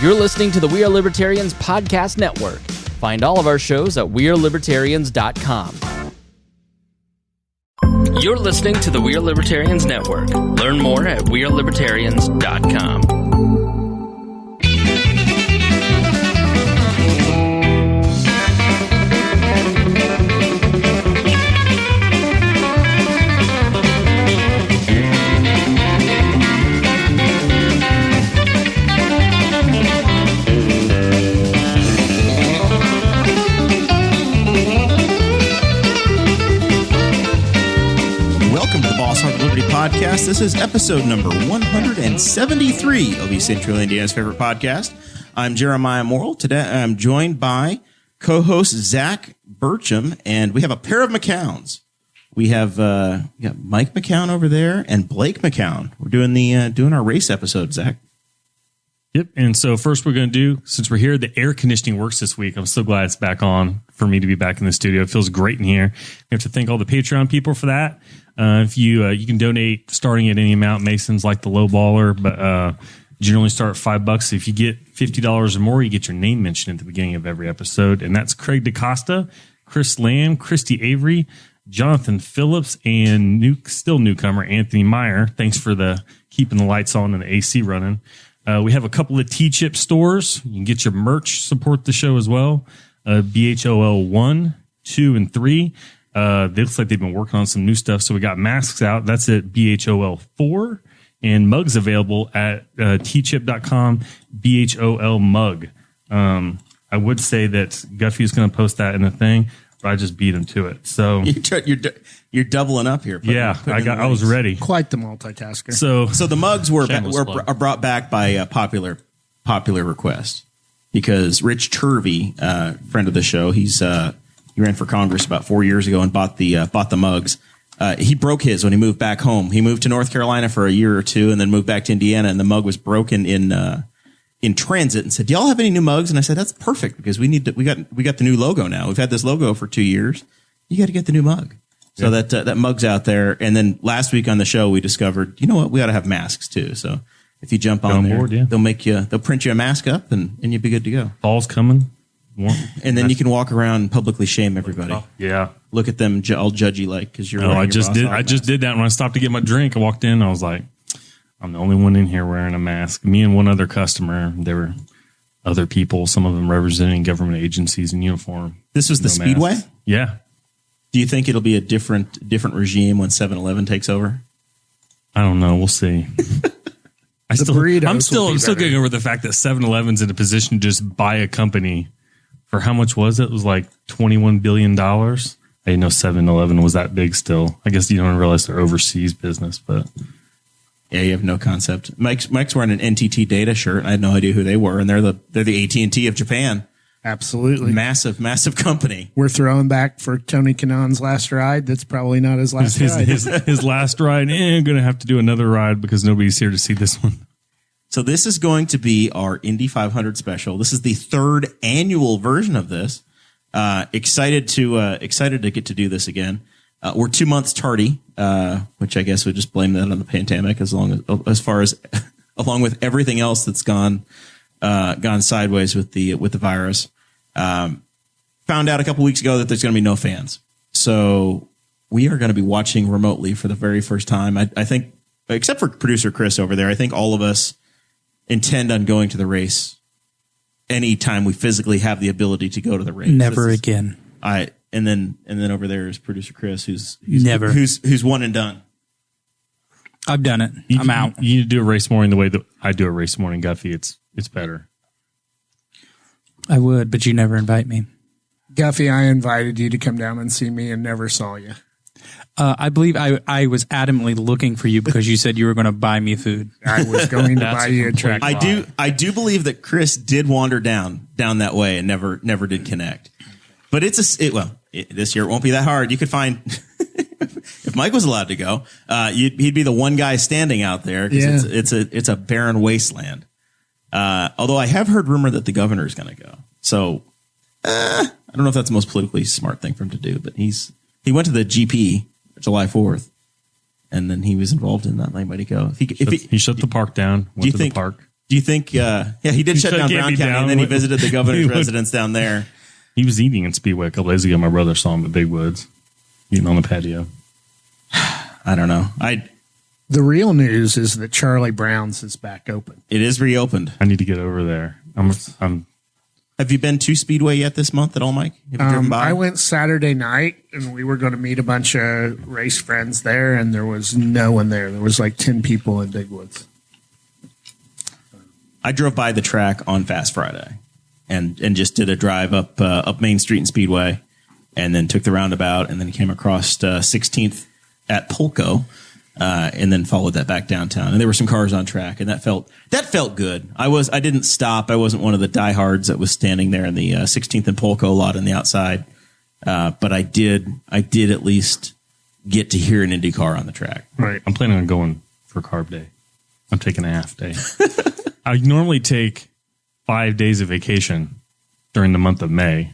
You're listening to the We Are Libertarians Podcast Network. Find all of our shows at wearelibertarians.com. You're listening to the We Are Libertarians Network. Learn more at wearelibertarians.com. Podcast. This is episode number 173 of East Central Indiana's favorite podcast. I'm Jeremiah Morrell. Today I'm joined by co-host Zach Burcham, and we have a pair of McKowns. We have got Mike McKown over there and Blake McKown. We're doing our race episode, Zach. Yep. And so first we're going to do, since we're here, the air conditioning works this week. I'm so glad it's back on for me to be back in the studio. It feels great in here. We have to thank all the Patreon people for that. If you can donate starting at any amount. Mason's like the low baller, but generally start at $5. If you get $50 or more, you get your name mentioned at the beginning of every episode. And that's Craig DaCosta, Chris Lamb, Christy Avery, Jonathan Phillips, and still newcomer Anthony Meyer. Thanks for keeping the lights on and the AC running. We have a couple of T-Chip stores. You can get your merch, support the show as well. BHOL 1, 2, and 3. It looks like they've been working on some new stuff. So we got masks out. That's at BHOL 4, and mugs available at tchip.com, BHOL mug. I would say that Guffey is going to post that in the thing, but I just beat him to it. So you're doubling up here. I was ready. Quite the multitasker. So the mugs were brought back by a popular request, because Rich Turvey, friend of the show, he ran for Congress about 4 years ago and bought the mugs. He broke his when he moved back home. He moved to North Carolina for a year or two and then moved back to Indiana, and the mug was broken in transit, and said, "Do y'all have any new mugs?" And I said, "That's perfect, because we got the new logo now. We've had this logo for 2 years. You got to get the new mug." So that mug's out there. And then last week on the show, we discovered, you know what, we ought to have masks too. So if you jump on there, they'll print you a mask up and you'll be good to go. Fall's coming. And then you can walk around and publicly shame everybody. Yeah. Look at them all judgy like, because you're. I just did that when I stopped to get my drink. I walked in. I was like, I'm the only one in here wearing a mask. Me and one other customer. There were other people, some of them representing government agencies in uniform. This was the Speedway? Masks. Yeah. Do you think it'll be a different regime when 7-Eleven takes over? I don't know. We'll see. I'm still getting over the fact that 7-Eleven's in a position to just buy a company. For how much was it? It was like $21 billion. I didn't know 7-Eleven was that big still. I guess you don't realize they're overseas business, but. Yeah, you have no concept. Mike's wearing an NTT Data shirt. I had no idea who they were, and they're the AT&T of Japan. Absolutely. Massive company. We're throwing back for Tony Kanaan's last ride. That's probably not his last ride. His last ride. I'm going to have to do another ride because nobody's here to see this one. So this is going to be our Indy 500 special. This is the third annual version of this. Excited to get to do this again. We're 2 months tardy, which I guess we just blame that on the pandemic, along with everything else that's gone sideways with the virus. Found out a couple weeks ago that there's going to be no fans, so we are going to be watching remotely for the very first time. I think, except for producer Chris over there, I think all of us intend on going to the race anytime we physically have the ability to go to the race. Never again. And then over there is producer Chris, who's one and done. I've done it. I'm out. You need to do a race morning the way that I do a race morning, Guffey. It's better. I would, but you never invite me. Guffey, I invited you to come down and see me and never saw you. I believe I was adamantly looking for you because you said you were going to buy me food. I was going to buy you a track. I do believe that Chris did wander down that way and never did connect. But this year it won't be that hard. You could find if Mike was allowed to go, he'd be the one guy standing out there because it's a barren wasteland. Although I have heard rumor that the governor is going to go, so I don't know if that's the most politically smart thing for him to do. But he went to the GP July 4th, and then he was involved in not letting anybody go. He shut the park down. Went to the park. Do you think? He did shut down Brown County, and then he visited the governor's residence down there. He was eating in Speedway a couple days ago. My brother saw him at Big Woods, eating on the patio. I don't know. The real news is that Charlie Brown's is back open. It is reopened. I need to get over there. Have you been to Speedway yet this month at all, Mike? Have you driven by? I went Saturday night, and we were going to meet a bunch of race friends there, and there was no one there. There was like 10 people in Big Woods. I drove by the track on Fast Friday and just did a drive up Main Street and Speedway, and then took the roundabout, and then came across 16th at Polko, and then followed that back downtown. And there were some cars on track, and that felt good. I didn't stop. I wasn't one of the diehards that was standing there in the 16th and Polko lot on the outside, but I did at least get to hear an Indy car on the track. Right. I'm planning on going for Carb Day. I'm taking a half day. I normally take 5 days of vacation during the month of May,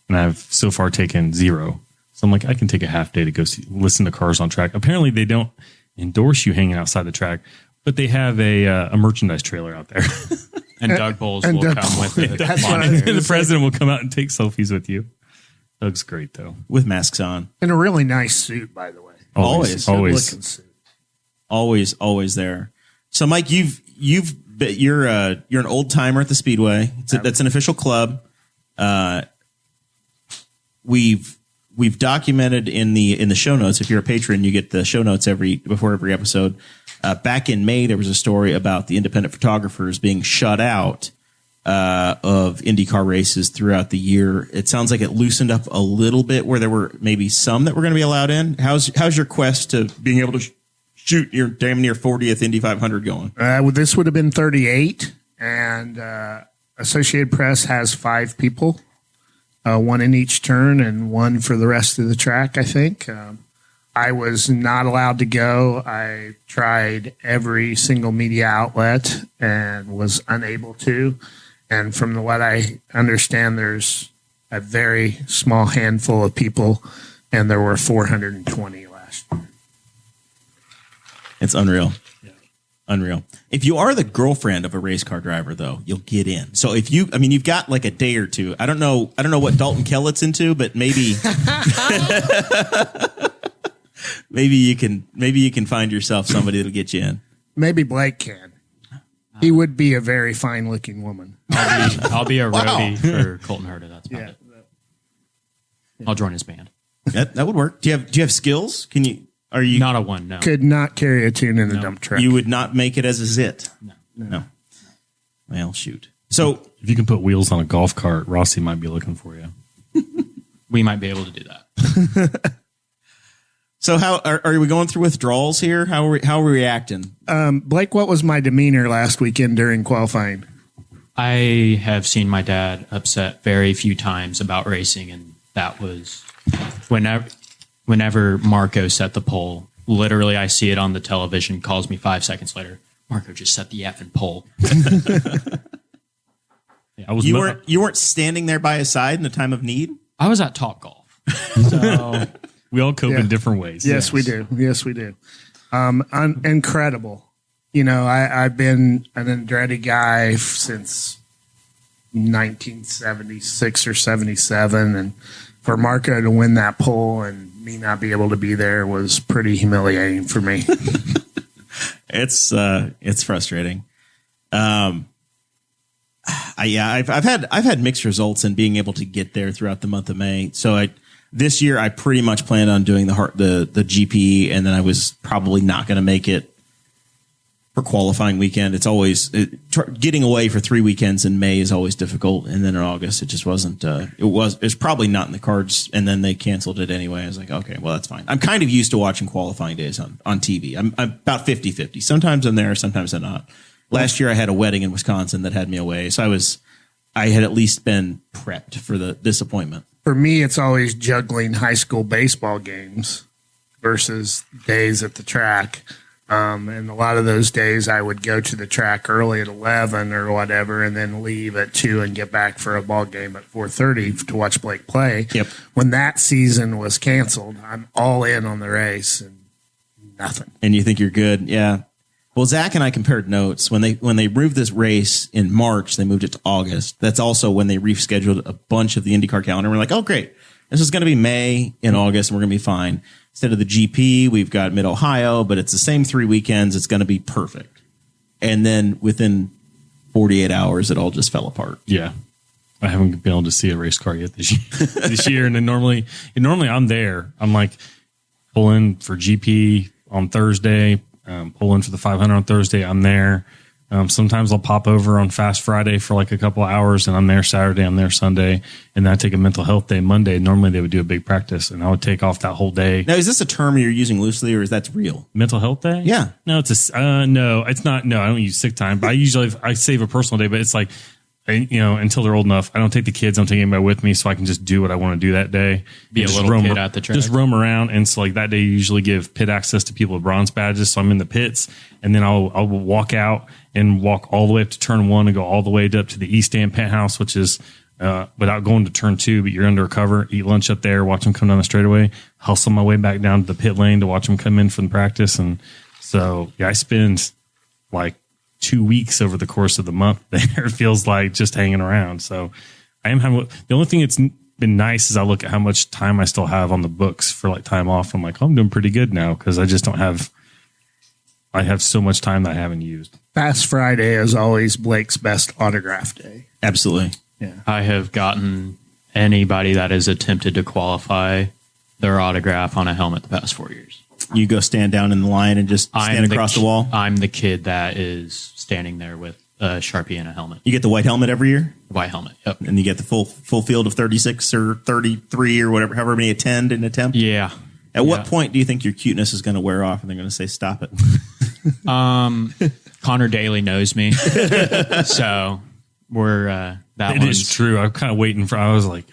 and I've so far taken 0. So I'm like, I can take a half day to go listen to cars on track. Apparently, they don't endorse you hanging outside the track, but they have a merchandise trailer out there. And Doug Bowles will come with it. That's what I was The president will come out and take selfies with you. Doug's great, though. With masks on. In a really nice suit, by the way. Always. Good-looking suit. Always there. So, Mike, you're an old timer at the Speedway. That's an official club. We've documented in the show notes. If you're a patron, you get the show notes before every episode. Back in May, there was a story about the independent photographers being shut out of IndyCar races throughout the year. It sounds like it loosened up a little bit, where there were maybe some that were going to be allowed in. How's your quest to being able to shoot your damn near 40th Indy 500 going? This would have been 38, and Associated Press has 5 people, 1 in each turn and 1 for the rest of the track, I think. I was not allowed to go. I tried every single media outlet and was unable to. And from what I understand, there's a very small handful of people, and there were 420 last year. It's unreal. Yeah. Unreal. If you are the girlfriend of a race car driver, though, you'll get in. So you've got like a day or two. I don't know what Dalton Kellett's into, but maybe maybe you can find yourself somebody that'll get you in. Maybe Blake can. He would be a very fine looking woman. I'll be a roadie for Colton Herta. That's about it. I'll join his band. That would work. Do you have skills? Are you not a one? No. Could not carry a tune in a dump truck. You would not make it as a zit. No. Well, shoot. So if you can put wheels on a golf cart, Rossi might be looking for you. We might be able to do that. So how are we going through withdrawals here? How are we reacting? Blake, what was my demeanor last weekend during qualifying? I have seen my dad upset very few times about racing, and that was whenever Marco set the pole. Literally, I see it on the television, calls me 5 seconds later. Marco just set the effing pole. You weren't standing there by his side in a time of need? I was at Top Golf. So we all cope in different ways. Yes, we do. Yes, we do. Incredible. You know, I've been an Andretti guy since 1976 or 77, and for Marco to win that pole and me not be able to be there was pretty humiliating for me. It's frustrating. I've had mixed results in being able to get there throughout the month of May. So this year I pretty much planned on doing the GP, and then I was probably not going to make it for qualifying weekend. It's always getting away for 3 weekends in May is always difficult, and then in August it just wasn't. It's probably not in the cards, and then they canceled it anyway. I was like, okay, well that's fine. I'm kind of used to watching qualifying days on TV. I'm about 50-50. Sometimes I'm there, sometimes I'm not. Last year I had a wedding in Wisconsin that had me away, so I had at least been prepped for the disappointment. For me, it's always juggling high school baseball games versus days at the track. And a lot of those days I would go to the track early at 11 or whatever, and then leave at 2 and get back for a ball game at 4:30 to watch Blake play. Yep. When that season was canceled, I'm all in on the race and nothing. And you think you're good. Yeah. Well, Zach and I compared notes when they moved this race in March. They moved it to August. That's also when they rescheduled a bunch of the IndyCar calendar. We're like, oh, great. This is going to be May in August, and we're going to be fine. Instead of the GP, we've got Mid-Ohio, but it's the same 3 weekends. It's going to be perfect. And then within 48 hours, it all just fell apart. Yeah. I haven't been able to see a race car yet this year. And then normally I'm there. I'm like pull in for GP on Thursday, pull in for the 500 on Thursday. I'm there. Sometimes I'll pop over on Fast Friday for like a couple of hours, and I'm there Saturday, I'm there Sunday, and then I take a mental health day Monday. Normally they would do a big practice, and I would take off that whole day. Now, is this a term you're using loosely, or is that real? Mental health day? Yeah. No, no, it's not. No, I don't use sick time, but I save a personal day, but it's like, until they're old enough, I don't take the kids. I'm taking anybody with me so I can just do what I want to do that day. Be a little kid at the track. Just roam around. And so like that day, you usually give pit access to people with bronze badges. So I'm in the pits, and then I'll walk out and walk all the way up to turn 1 and go all the way up to the East Stand penthouse, which is without going to turn 2, but you're under cover, eat lunch up there, watch them come down the straightaway, hustle my way back down to the pit lane to watch them come in from the practice. And so, yeah, I spend like 2 weeks over the course of the month there. It feels like just hanging around. So I am having, the only thing that's been nice is I look at how much time I still have on the books for like time off. I'm like, I'm doing pretty good now because I just I have so much time that I haven't used. Fast Friday is always Blake's best autograph day. Absolutely. Yeah. I have gotten anybody that has attempted to qualify their autograph on a helmet the past 4 years. You go stand down in the line and just stand across the wall? I'm the kid that is standing there with a Sharpie and a helmet. You get the white helmet every year? White helmet, yep. And you get the full field of 36 or 33 or whatever, however many attend and attempt? Yeah. At what point do you think your cuteness is going to wear off and they're going to say, stop it? Connor Daly knows me. So we're that It is true. I'm kind of waiting for, I was like,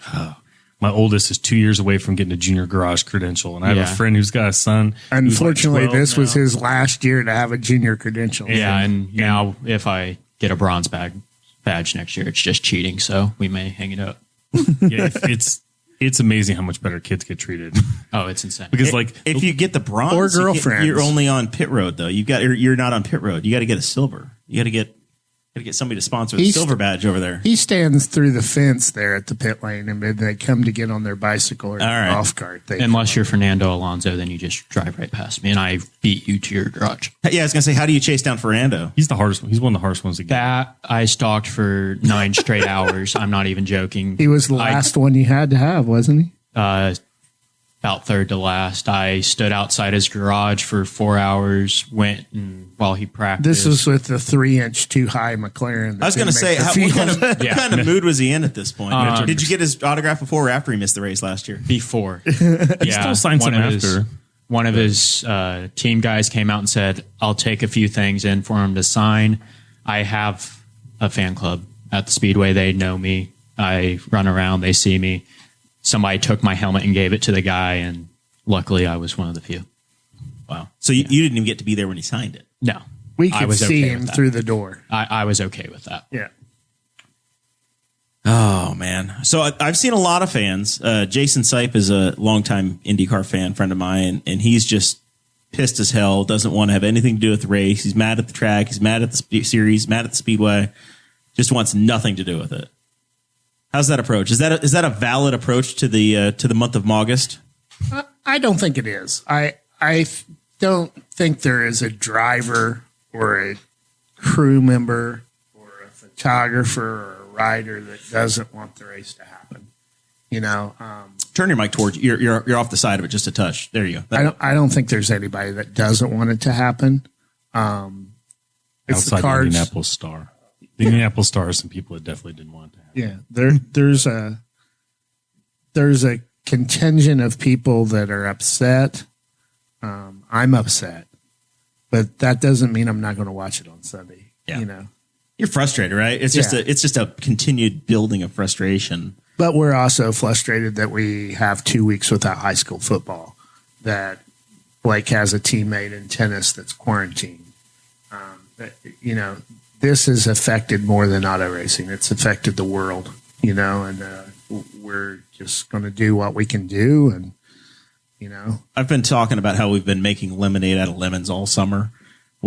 my oldest is 2 years away from getting a junior garage credential. And I have a friend who's got a son. Unfortunately, like this was his last year to have a junior credential. Yeah. And now if I get a bronze badge next year, it's just cheating. So we may hang it up. Yeah, it's amazing how much better kids get treated. Oh, it's insane. Because like if you get the bronze or girlfriends, you're only on pit road though. You're not on pit road. You got to get a silver. You got to get somebody to sponsor the silver badge over there. He stands through the fence there at the pit lane, and they come to get on their bicycle or golf cart. Unless you're Fernando Alonso, then you just drive right past me, and I beat you to your garage. Yeah, I was gonna say, how do you chase down Fernando? he's the hardest one. He's one of the hardest ones to get. That I stalked for 9 straight hours. I'm not even joking. He was the last one you had to have, wasn't he? About third to last. I stood outside his garage for 4 hours, went and while he practiced. This was with the 3-inch too high McLaren. I was going to say, what kind of mood was he in at this point? Did you get his autograph before or after he missed the race last year? Before. He still signed some after. One of his team guys came out and said, I'll take a few things in for him to sign. I have a fan club at the Speedway. They know me. I run around. They see me. Somebody took my helmet and gave it to the guy, and luckily I was one of the few. Wow. So you didn't even get to be there when he signed it? No. We could see him through the door. I was okay with that. Yeah. Oh, man. So I've seen a lot of fans. Jason Sipe is a longtime IndyCar fan, friend of mine, and he's just pissed as hell, doesn't want to have anything to do with the race. He's mad at the track. He's mad at the series, mad at the Speedway. Just wants nothing to do with it. How's that approach? Is that a valid approach to the month of August? I don't think it is. I don't think there is a driver or a crew member or a photographer or a rider that doesn't want the race to happen. Turn your mic towards you. You're off the side of it just a touch. There you go. I don't think there's anybody that doesn't want it to happen. It's outside the Indianapolis Star. The Indianapolis Star are some people that definitely didn't want it to happen. Yeah, there's a contingent of people that are upset. I'm upset, but that doesn't mean I'm not going to watch it on Sunday. Yeah. You're frustrated, right? It's just a continued building of frustration. But we're also frustrated that we have 2 weeks without high school football. That Blake has a teammate in tennis that's quarantined. This has affected more than auto racing. It's affected the world, and we're just going to do what we can do. And, I've been talking about how we've been making lemonade out of lemons all summer,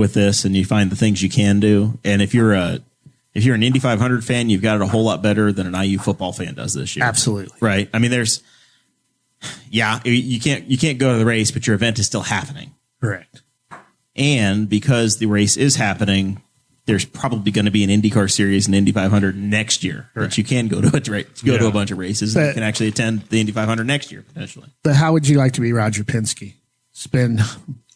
with this, and you find the things you can do. And if you're an Indy 500 fan, you've got it a whole lot better than an IU football fan does this year. Absolutely. Right. I mean, you can't go to the race, but your event is still happening. Correct. And because the race is happening, there's probably going to be an IndyCar series and Indy 500 next year that you can go to to a bunch of races, and you can actually attend the Indy 500 next year potentially. But how would you like to be Roger Penske? Spend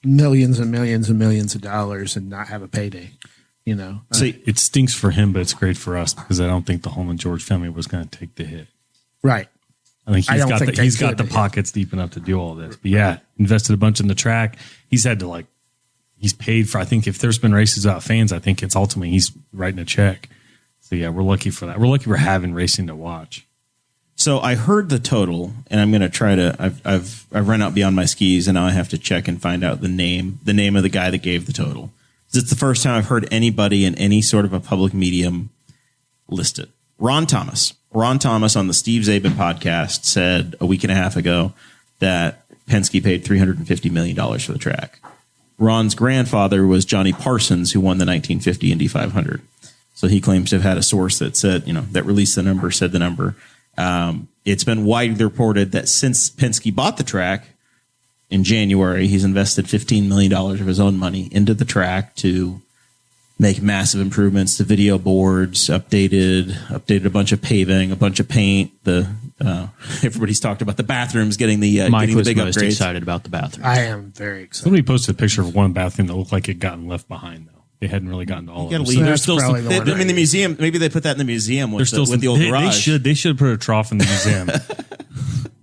millions and millions and millions of dollars and not have a payday? You know, So It stinks for him, but it's great for us because I don't think the Holman George family was going to take the hit. right. I think I don't think he's they got the could, pockets deep enough to do all this. But yeah, invested a bunch in the track. He's had to he's paid for, I think if there's been races without fans, I think it's ultimately he's writing a check. So yeah, we're lucky for that. We're lucky we're having racing to watch. So I heard the total, and I'm going to try to. I've run out beyond my skis, and now I have to check and find out the name of the guy that gave the total. It's the first time I've heard anybody in any sort of a public medium list it. Ron Thomas on the Steve Zabin podcast said a week and a half ago that Penske paid $350 million for the track. Ron's grandfather was Johnny Parsons, who won the 1950 Indy 500. So he claims to have had a source that said, that released the number, said the number. It's been widely reported that since Penske bought the track in January, he's invested $15 million of his own money into the track to make massive improvements to video boards, updated a bunch of paving, a bunch of paint. Everybody's talked about the bathrooms getting the Mike getting the was big most upgrades. excited about the bathroom. I am very excited. Somebody posted a picture of one bathroom that looked like it gotten left behind, though. They hadn't really gotten to all of them. leave. There's still probably some, the one I mean, the museum. Maybe they put that in the museum with, with the old garage. They should put a trough in the museum.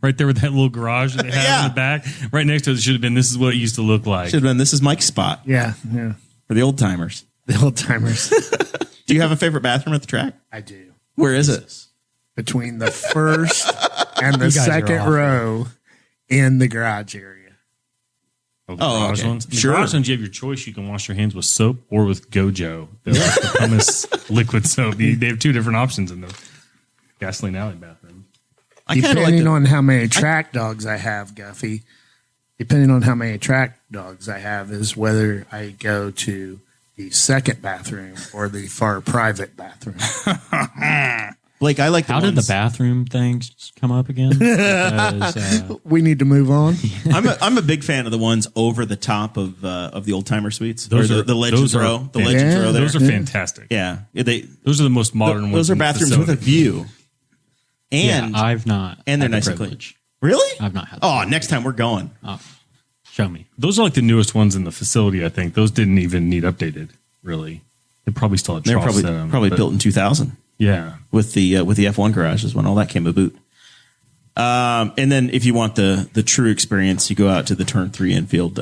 Right there with that little garage that they have in the back. Right next to it should have been, this is what it used to look like. Should have been. This is Mike's spot Yeah. for the old timers. The old timers. Do you have a favorite bathroom at the track? I do. Where is it? Between the first and the You guys are second awful. row in the garage area. The Oh, garage okay. ones. The Sure. garage ones, you have your choice. You can wash your hands with soap or with Gojo, the hummus liquid soap. They have two different options in the gasoline alley bathroom. I kind of like Depending the, on how many track dogs I have, Guffey, depending on how many track dogs I have is whether I go to the second bathroom or the far private bathroom. Blake. I like the How did the ones- bathroom things come up again? Because, We need to move on. I'm a big fan of the ones over the top of the old timer suites. Those or are- the Legends those are row. The fan- Legends Yeah, row there. Those are fantastic. Yeah, they. Those are the most modern ones. Those are in the bathrooms with a facility. view, yeah, and I've not. and they're had the nice and clean. privilege. Really? I've not had. the Oh, privilege. next time we're going. Show me. Those are like the newest ones in the facility, I think. Those didn't even need updated, really. They probably still had They're troughs probably in them, probably but- built in 2000 Yeah. with the F1 garages when all that came about. And then if you want the true experience, you go out to the Turn 3 infield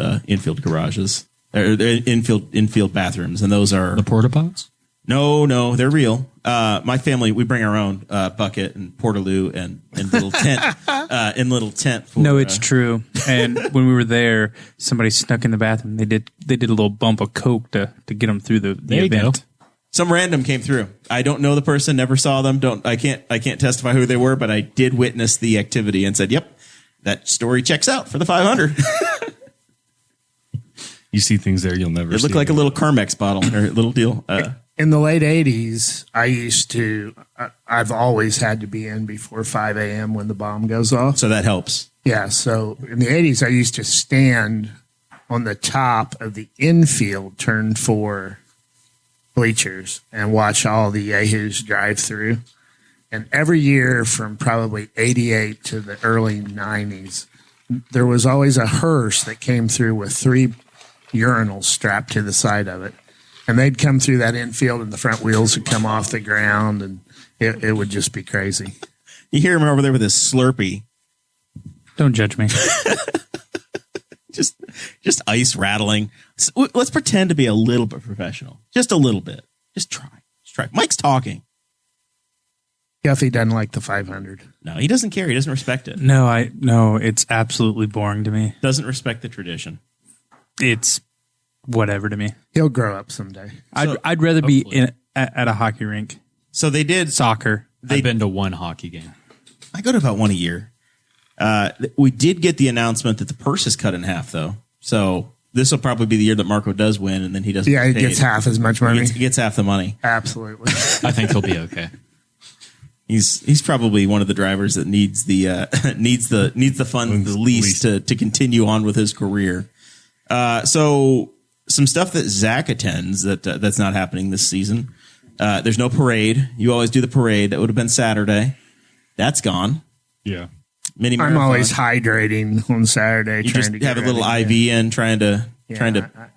garages or the infield bathrooms, and those are The porta pots. no, they're real. My family, we bring our own bucket and portaloo and little tent. For, No, it's true. And when we were there, somebody snuck in the bathroom. They did a little bump of coke to get them through the There you event. go. Some random came through. I don't know the person, never saw them. I can't testify who they were, but I did witness the activity and said, "Yep, that story checks out for the 500." You see things there you'll never It see. looked like a little Carmex bottle or a little deal. In the late 80s, I've always had to be in before 5 a.m. when the bomb goes off. So that helps. Yeah, so in the 80s, I used to stand on the top of the infield Turn 4 bleachers and watch all the Yahoos drive through. And every year from probably 88 to the early 90s, there was always a hearse that came through with 3 urinals strapped to the side of it. And they'd come through that infield and the front wheels would come off the ground and it would just be crazy. You hear him over there with his Slurpee, Don't judge me. just ice rattling. So let's pretend to be a little bit professional, just a little bit. Just try. Mike's talking. Guffey doesn't like the 500. No, he doesn't care. He doesn't respect it. No, it's absolutely boring to me. Doesn't respect the tradition. It's whatever to me. He'll grow up someday. I'd rather be at a hockey rink. So they did. Soccer. I've been to one hockey game. I go to about one a year. We did get the announcement that the purse is cut in half, though. So this will probably be the year that Marco does win, and then he doesn't. Yeah, he get paid. gets half as much money. He gets half the money. Absolutely. I think he'll be okay. He's probably one of the drivers that needs the funds the least to continue on with his career. So some stuff that Zach attends that's not happening this season. There's no parade. You always do the parade. That would have been Saturday. That's gone. Yeah. Mini I'm marathon. always hydrating on Saturday. You just have a little IV in, trying to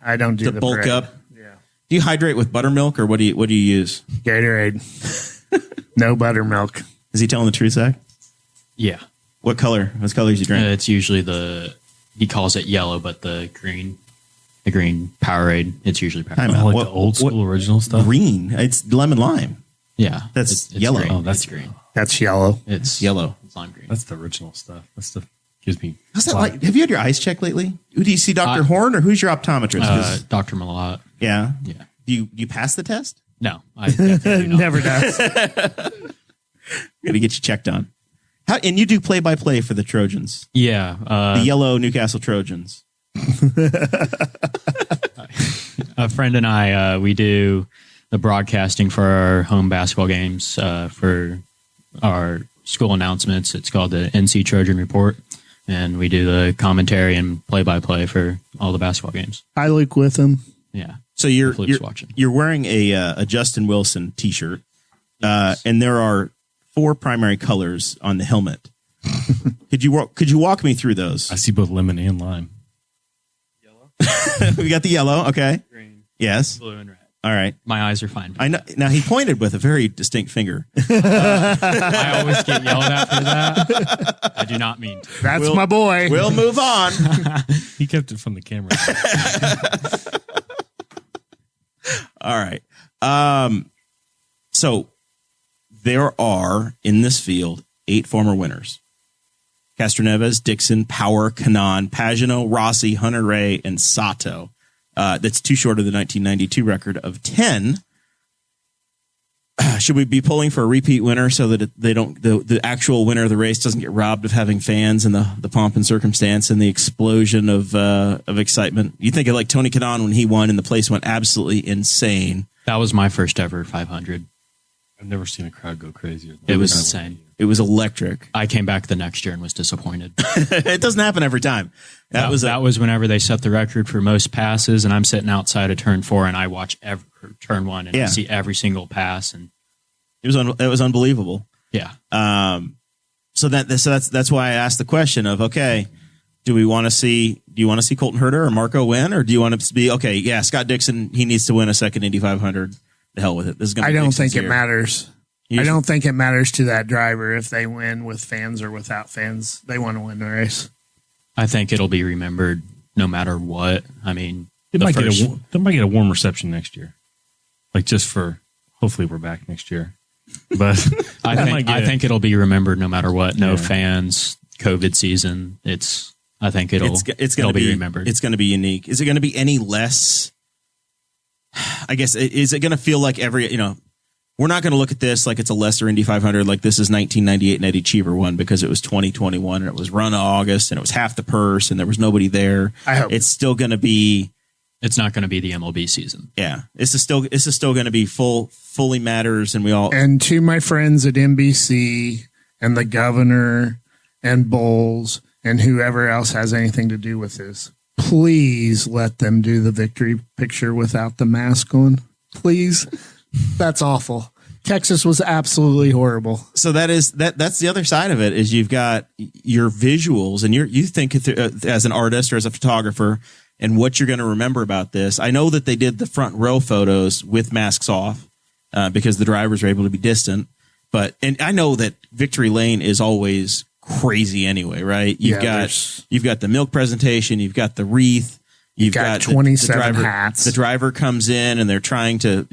I don't do to the bulk parade. up. Yeah. Do you hydrate with buttermilk, or what do you use? Gatorade. No buttermilk. Is he telling the truth, Zach? Yeah. What color? What colors you drink? It's usually he calls it yellow, but the green Powerade, it's usually Powerade. Time out. Like What- the old school original stuff. Green. It's lemon lime. Yeah. That's it's yellow. Green. Oh, that's green. That's yellow. It's Yellow. It's lime green. That's the original stuff. That stuff gives me. How's that like? Have you had your eyes checked lately? Who do you see, Dr. Horn, or who's your optometrist? 'Cause- Dr. Malott. yeah. Yeah. Do you pass the test? No, I definitely do not. Never does. Got to get you checked on. And you do play-by-play for the Trojans, Yeah. the yellow Newcastle Trojans. A friend and I, we do the broadcasting for our home basketball games for our school announcements. It's called the NC Trojan Report, and we do the commentary and play-by-play for all the basketball games. I look with him. Yeah. So you're Fluke's watching. you're wearing a Justin Wilson T-shirt, and there are 4 primary colors on the helmet. Could you walk me through those? I see both lemon and lime. We got the yellow. Okay. Green, Yes. blue, and red. All right. My eyes are fine. I know. Now he pointed with a very distinct finger. I always get yelled at for that. I do not mean to. That's We'll- my boy. We'll move on. He kept it from the camera. All right. So there are in this field 8 former winners: Castroneves, Dixon, Power, Kanan, Pagano, Rossi, Hunter Ray, and Sato. That's too short of the 1992 record of 10. Should we be pulling for a repeat winner so that they don't the actual winner of the race doesn't get robbed of having fans and the pomp and circumstance and the explosion of excitement? You think of like Tony Kanan when he won and the place went absolutely insane. That was my first ever 500. I've never seen a crowd go crazier. It was insane. It was electric. I came back the next year and was disappointed. It doesn't happen every time. That was whenever they set the record for most passes, and I'm sitting outside of turn 4 and I watch turn 1 and I see every single pass, and it was unbelievable. yeah. So that's why I asked the question of, okay, do you want to see Colton Herter or Marco win, or do you want to be okay? Yeah, Scott Dixon, he needs to win a second Indy 500. The hell with it. This is going. I don't think it matters. You I just- don't think it matters to that driver if they win with fans or without fans. They want to win the race. I think it'll be remembered no matter what. I mean, They the might first- get a warm reception next year. Like just for hopefully we're back next year. But I think it'll be remembered no matter what. No fans, COVID season. I think it'll going to be remembered. It's going to be unique. Is it going to be any less? I guess is it going to feel like we're not going to look at this like it's a lesser Indy 500 like this is 1998 and Eddie Cheever won because it was 2021 and it was run August and it was half the purse and there was nobody there. I hope it's still going to be. It's not going to be the MLB season. Yeah, this is still going to be fully matters, and we all. And to my friends at NBC and the governor and Bowles and whoever else has anything to do with this, please let them do the victory picture without the mask on. Please, that's awful. Texas was absolutely horrible. So that's the other side of it is you've got your visuals, and you think as an artist or as a photographer. And what you're going to remember about this. I know that they did the front row photos with masks off because the drivers were able to be distant. And I know that Victory Lane is always crazy anyway, right? You've got the milk presentation, you've got the wreath, you've got 27 the driver, hats. The driver comes in and they're trying to,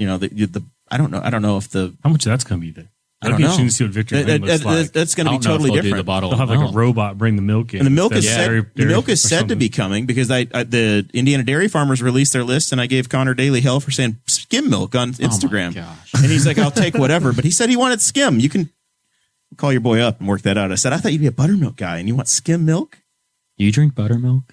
I don't know if the how much that's going to be there. I don't know. To see what Victory Lane looks like. That's going to I be don't know if totally they'll do different. the bottle They'll have like milk. a robot bring the milk in. And the milk is instead of said to be coming because the Indiana dairy farmers released their list, and I gave Connor Daly hell for saying skim milk on Instagram. Oh my gosh. And he's like, "I'll take whatever," but he said he wanted skim. You can call your boy up and work that out. I said, "I thought you'd be a buttermilk guy, and you want skim milk." You drink buttermilk?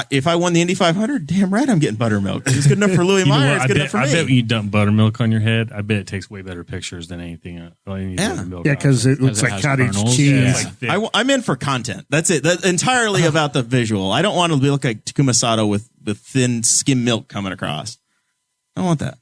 If I won the Indy 500, damn right I'm getting buttermilk. It's good enough for Louis Meyer. It's good enough for me. I bet when you dump buttermilk on your head, I bet it takes way better pictures than anything. Because it looks like cottage kernels. cheese. Yeah. I'm in for content. That's it. That's entirely about the visual. I don't want to look like Takuma Sato with the thin skim milk coming across. I don't want that.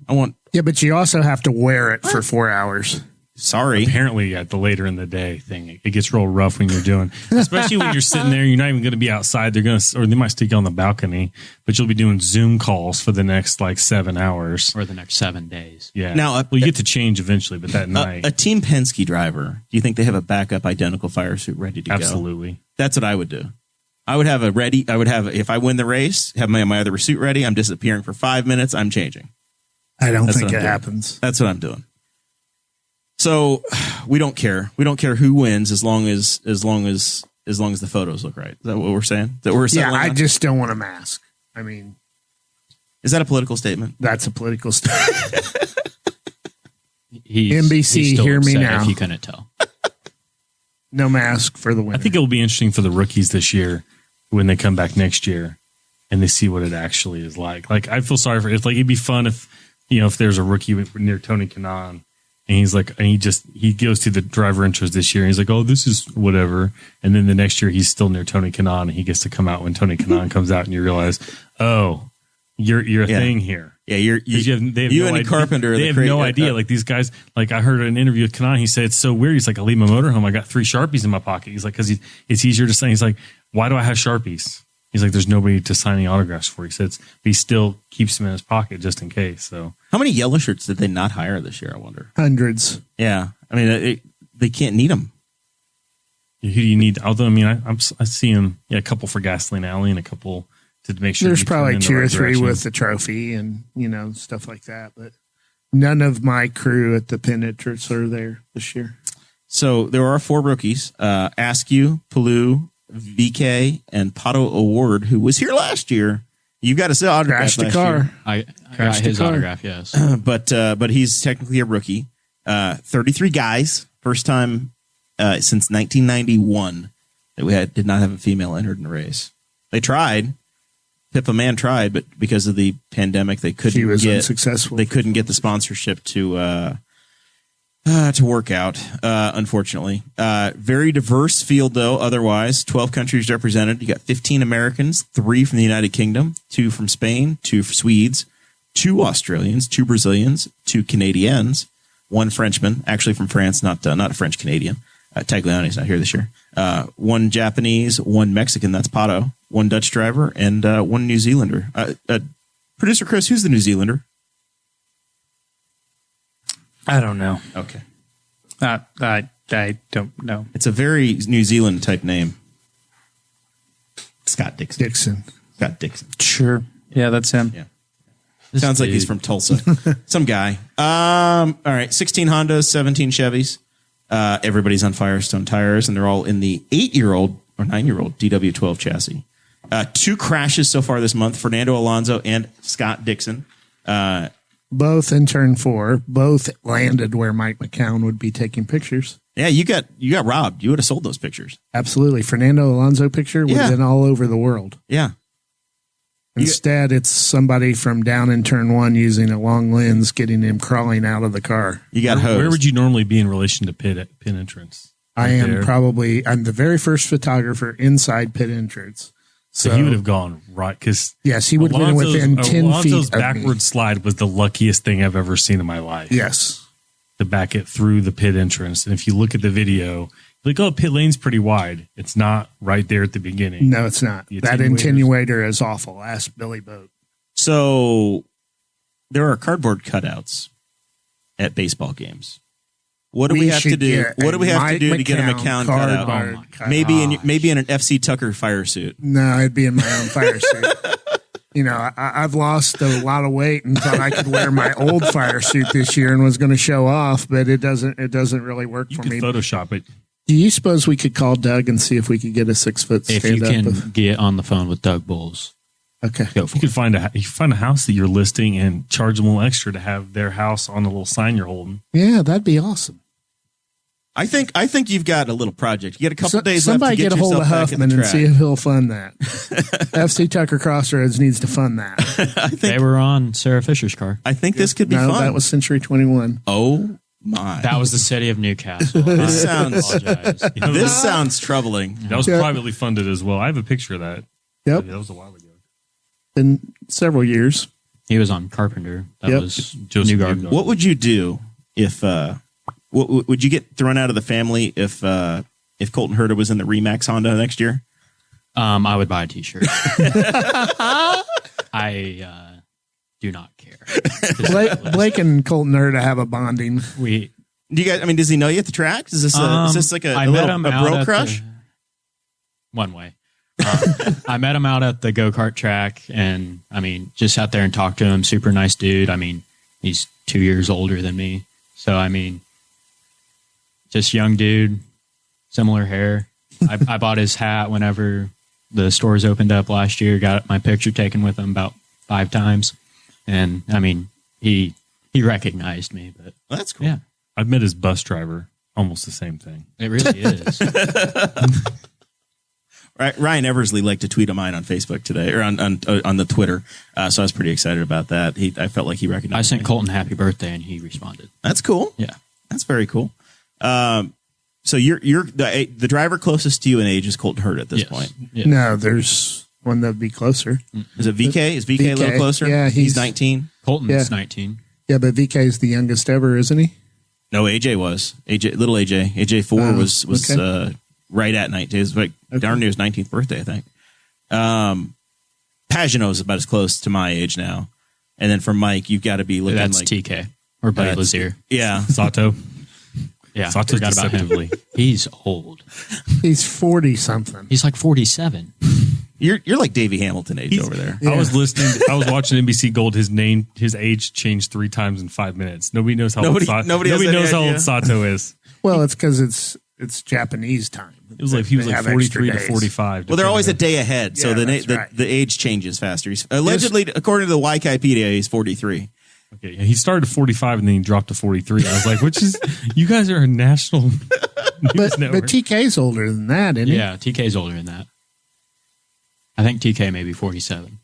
Yeah, but you also have to wear it for 4 hours. Sorry. Apparently, at the later in the day thing, it gets real rough when you're doing, especially when you're sitting there. You're not even going to be outside. Or they might stick you on the balcony, but you'll be doing Zoom calls for the next 7 hours or the next 7 days. Yeah. Now, well, you get to change eventually, but that night, a Team Penske driver. Do you think they have a backup identical fire suit ready to go? Absolutely. That's what I would do. I would have if I win the race, have my other suit ready. I'm disappearing for 5 minutes. I'm changing. I don't think it happens. That's what I'm doing. So we don't care. We don't care who wins as long as the photos look right. Is that what we're saying? I just don't want a mask. I mean, is that a political statement? That's a political statement. He's NBC, still hear me upset now. If you couldn't tell. No mask for the winner. I think it'll be interesting for the rookies this year when they come back next year and they see what it actually is like. I feel sorry for it. It'd be fun if there's a rookie near Tony Kanaan. And he's like, and he goes to the driver intros this year. And he's like, oh, this is whatever. And then the next year he's still near Tony Kanaan, and he gets to come out when Tony Kanaan comes out, and you realize, oh, you're a thing here. Yeah, you and Carpenter. They have no idea. These guys. I heard an interview with Kanaan. He said it's so weird. He's like, I leave my motorhome. I got 3 Sharpies in my pocket. He's like, because it's easier to sign. He's like, why do I have Sharpies? He's like, there's nobody to sign any autographs for. He says, but he still keeps them in his pocket just in case. So, how many yellow shirts did they not hire this year? I wonder. Hundreds. Yeah, I mean, they can't need them. Who do you need? Although, I mean, I see him. Yeah, a couple for Gasoline Alley and a couple to make sure. There's probably 2 or 3 with the trophy and stuff like that. But none of my crew at the pin entrance are there this year. So there are 4 rookies: Askew, Palou, VK, and Pato Award, who was here last year. You got his autograph. Crashed the car. I got his autograph. Yes, but he's technically a rookie. 33 guys, first time since 1991 that we did not have a female entered in the race. They tried. Pippa Mann tried, but because of the pandemic, they couldn't. She was unsuccessful. They couldn't get the sponsorship to work out, unfortunately. Very diverse field, though, otherwise. 12 countries represented. You got 15 Americans, 3 from the United Kingdom, 2 from Spain, 2 Swedes, 2 Australians, 2 Brazilians, 2 Canadians, 1 Frenchman, actually from France, not a French-Canadian. Tagliani's not here this year. 1 Japanese, 1 Mexican, that's Pato, 1 Dutch driver, and 1 New Zealander. Producer Chris, who's the New Zealander? I don't know. Okay. I don't know. It's a very New Zealand type name. Scott Dixon. Scott Dixon. Sure. Yeah, that's him. Yeah. Sounds like he's from Tulsa. Some guy. All right. 16 Hondas, 17 Chevys. Everybody's on Firestone tires, and they're all in the 8-year-old or 9-year-old DW12 chassis. 2 crashes so far this month: Fernando Alonso and Scott Dixon. Both in turn 4. Both landed where Mike McKown would be taking pictures. Yeah, you got robbed. You would have sold those pictures. Absolutely. Fernando Alonso picture would have been all over the world. Yeah. Instead, it's somebody from down in turn 1 using a long lens, getting him crawling out of the car. You got hosed. Where would you normally be in relation to pit entrance? I'm the very first photographer inside pit entrance. So he would have gone right because yes, he would have been within 10 feet. Alonso's backward slide was the luckiest thing I've ever seen in my life. Yes, to back it through the pit entrance, and if you look at the video, you're like, oh, pit lane's pretty wide. It's not right there at the beginning. No, it's not. That attenuator is awful. Ask Billy Boat. So there are cardboard cutouts at baseball games. What do we have to do? What do we have to do to get a McKown cutout? Maybe in an FC Tucker fire suit. No, it'd be in my own fire suit. I've lost a lot of weight and thought I could wear my old fire suit this year and was going to show off, but it doesn't really work for me. Photoshop it. Do you suppose we could call Doug and see if we could get a 6-foot stand-up? If you can get on the phone with Doug Bowles. Okay. You could find a house that you're listing and charge them a little extra to have their house on the little sign you're holding. Yeah, that'd be awesome. I think you've got a little project. You get a couple days left to somebody get a hold yourself of back at the Huffman and track. see if he'll fund that. FC Tucker Crossroads needs to fund that. They were on Sarah Fisher's car. I think this could be No, fun. that was Century 21. Oh my! That was the city of Newcastle. This I sounds- apologize. This sounds troubling. That was Yeah. privately funded as well. I have a picture of that. Yep, That was a while ago. in several years. He was on Carpenter. That Yep. was Joseph Newgard. Newgard. What would you do if? What would you get thrown out of the family if Colton Herta was in the Remax Honda next year? I would buy a T-shirt. I do not care. Blake and Colton Herta have a bonding. We Do you guys? I mean, does he know you at the track? Is this like I a met little him a out bro at crush? one way. I met him out at the go-kart track, and I mean, just sat there and talked to him. Super nice dude. I mean, he's 2 years older than me, so I mean, just young dude, similar hair. I bought his hat whenever the stores opened up last year. Got my picture taken with him about 5 times, and I mean, he recognized me. But That's cool. yeah, I've met his bus driver. Almost the same thing. it really is. Right, Ryan Eversley liked to tweet of mine on Facebook today, or on the Twitter. So I was pretty excited about that. I felt like he recognized. I sent me. Colton happy birthday, and he responded. That's cool. Yeah. That's very cool. So you're the driver closest to you in age is Colton Herta at this Yes. point. Yes. No, there's one that'd be closer. Is it VK? Is VK a little VK, closer? yeah, he's 19. Colton's Yeah. 19. Yeah, but VK is the youngest ever, isn't he? No, AJ was little AJ. AJ4 Oh, was okay. right at 19. It was like darn near his 19th birthday, I think. Pagano is about as close to my age now, and then for Mike, you've got to be looking That's like TK or Buddy That's- Lazier. yeah. Sato. Yeah, Sato's forgot about him. deceptively. He's old. He's 40 something. He's like 47. You're like Davey Hamilton age over there. I was watching NBC Gold. His age changed 3 times in 5 minutes. Nobody knows how Nobody old has any knows how idea. old Sato is. Well, it's because it's Japanese time. It was like he was They like have 43 to extra days. 45. Well, they're always a depending day ahead, so Yeah, that's right. the age changes faster. He's allegedly, according to the Wikipedia, he's 43. on- Okay, yeah, he started to 45 and then he dropped to 43. I was like, which is you guys are a national news But network. TK's older than that, isn't he? Yeah, TK's older than that. I think TK may be 47.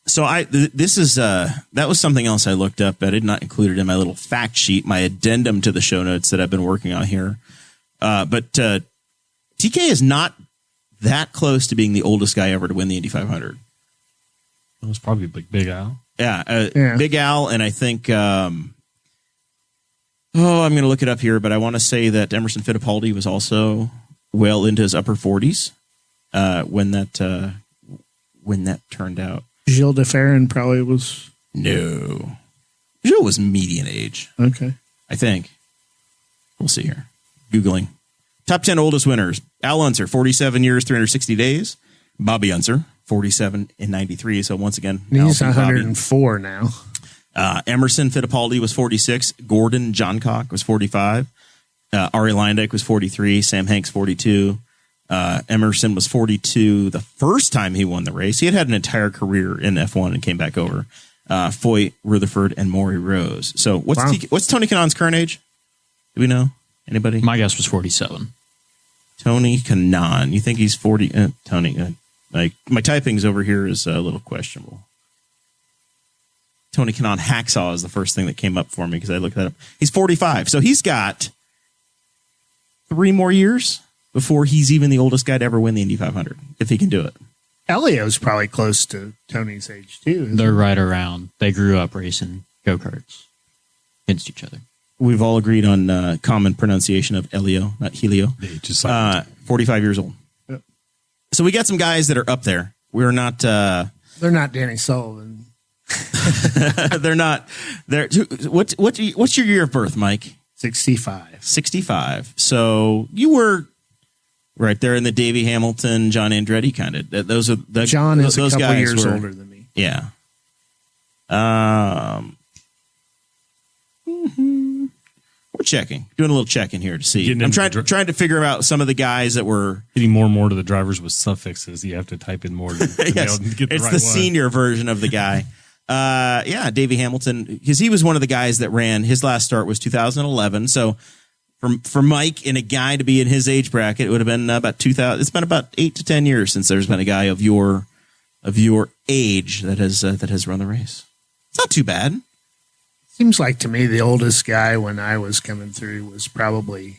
So this is that was something else I looked up. I did not include it in my little fact sheet, my addendum to the show notes that I've been working on here. But TK is not that close to being the oldest guy ever to win the Indy 500. It was probably Big Al. Yeah, Yeah. Big Al, and I think. I'm going to look it up here, but I want to say that Emerson Fittipaldi was also well into his upper 40s when that turned out. Gilles de Ferran probably was. No, Joe was median age, Okay. I think. We'll see here. Googling top 10 oldest winners: Al Unser, 47 years, 360 days. Bobby Unser, 47 and 93. So once again, He's Al beat Bobby. 104 now. Emerson Fittipaldi was 46. Gordon Johncock was 45. Ari Leindijk was 43. Sam Hanks 42. Emerson was 42 the first time he won the race. He had an entire career in F1 and came back over. Foy Rutherford and Maury Rose. So what's Tony Kanaan's current age? Do we know? Anybody? My guess was 47. Tony Kanaan. You think he's 40? Tony. Like my typings over here is a little questionable. Tony Kanaan Hacksaw is the first thing that came up for me because I looked that up. He's 45. So he's got 3 more years before he's even the oldest guy to ever win the Indy 500, if he can do it. Elio's probably close to Tony's age, too. isn't They're he? right around. They grew up racing go-karts against each other. We've all agreed on common pronunciation of Elio, not Helio. They just 45 years old. Yep. So we got some guys that are up there. We're not... They're not Danny Sullivan. they're not... What's your year of birth, Mike? 65. 65. So you were right there in the Davey Hamilton, John Andretti kind of. Those are the John is a those couple guys years were- older than me. Yeah. We're checking, doing a little checking here to see. Getting I'm into trying the trying to figure out some of the guys that were. getting more and more to the drivers with suffixes. You have to type in more to be Yes, able to get the it's right the one. senior version of the guy. Yeah, Davey Hamilton, because he was one of the guys that ran. His last start was 2011. So For Mike and a guy to be in his age bracket, it would have been about 2000. It's been about 8 to 10 years since there's been a guy of your age that has run the race. It's not too bad. Seems like to me the oldest guy when I was coming through was probably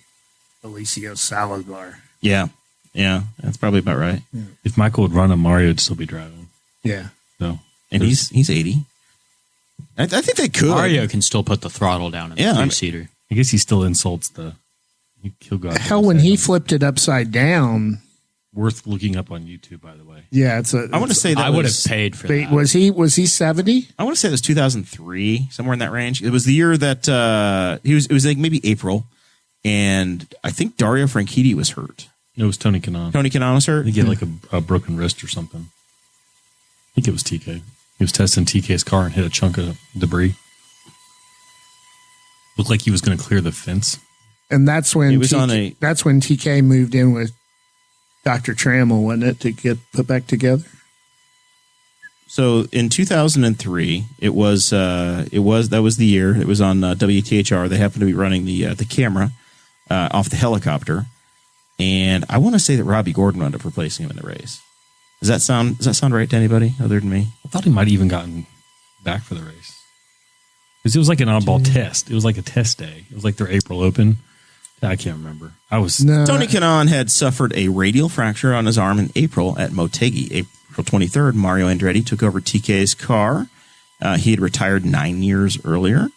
Alicio Salazar. Yeah, that's probably about right. Yeah. If Michael would run a Mario would still be driving. Yeah. So and he's 80. I think they could. Mario can still put the throttle down in the two-seater. I guess he still insults he'll go out there Hell, and when say he it. flipped it upside down. Worth looking up on YouTube, by the way. Yeah, I want to say that I would have paid for that. Was he 70? I want to say it was 2003, somewhere in that range. It was the year that it was like maybe April, and I think Dario Franchitti was hurt. It was Tony Kanaan. Tony Kanaan was hurt. He had like a broken wrist or something. I think it was TK. He was testing TK's car and hit a chunk of debris. Looked like he was going to clear the fence. And that's when was that's when TK moved in with Dr. Trammell, wasn't it, to get put back together? So in 2003, that was the year. It was on WTHR. They happened to be running the camera off the helicopter, and I want to say that Robbie Gordon wound up replacing him in the race. Does that sound right to anybody other than me? I thought he might have even gotten back for the race. Because it was like an oddball test. It was like a test day. It was like their April Open. I can't remember. Tony Kanaan had suffered a radial fracture on his arm in April at Motegi. April 23rd, Mario Andretti took over TK's car. He had retired 9 years earlier,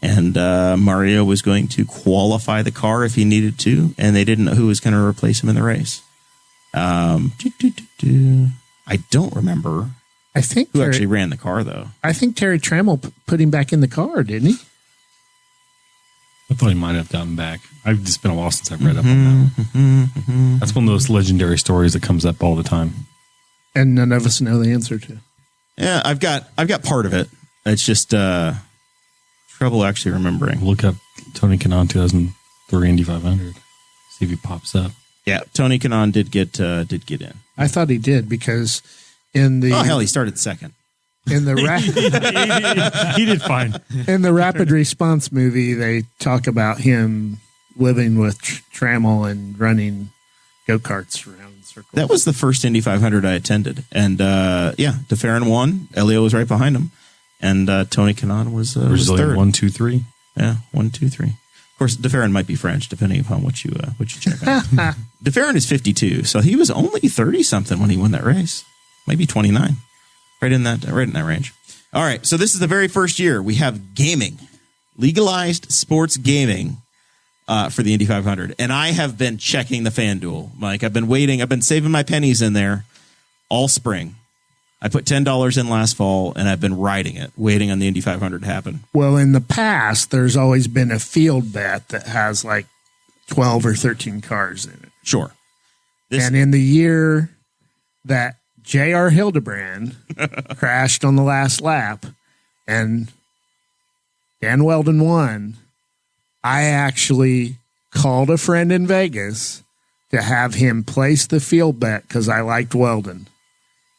and Mario was going to qualify the car if he needed to, and they didn't know who was going to replace him in the race. I don't remember I think who actually ran the car, though. I think Terry Trammell put him back in the car, didn't he? I thought he might have gotten back. I've just been a while since I've read up on that. That's one of those legendary stories that comes up all the time. And none of us know the answer to. Yeah, I've got part of it. It's just trouble actually remembering. Look up Tony Kanaan 2003 Indy 500. See if he pops up. Yeah, Tony Kanaan did get in. I thought he did because in the he started second. In the he did fine. In the Rapid Response movie, they talk about him living with Trammell and running go-karts around in circles. That was the first Indy 500 I attended, and DeFerrin won. Elio was right behind him, and Tony Kanaan was third. 1, 2, 3. Yeah, 1, 2, 3. Of course, DeFerrin might be French, depending upon what you check out. DeFerrin is 52, so he was only 30 something when he won that race, maybe 29. Right in that range. All right, so this is the very first year we have gaming, legalized sports gaming for the Indy 500, and I have been checking the FanDuel, Mike. I've been waiting. I've been saving my pennies in there all spring. I put $10 in last fall, and I've been riding it, waiting on the Indy 500 to happen. Well, in the past, there's always been a field bet that has like 12 or 13 cars in it. Sure. And in the year that J.R. Hildebrand crashed on the last lap and Dan Weldon won, I actually called a friend in Vegas to have him place the field bet because I liked Weldon.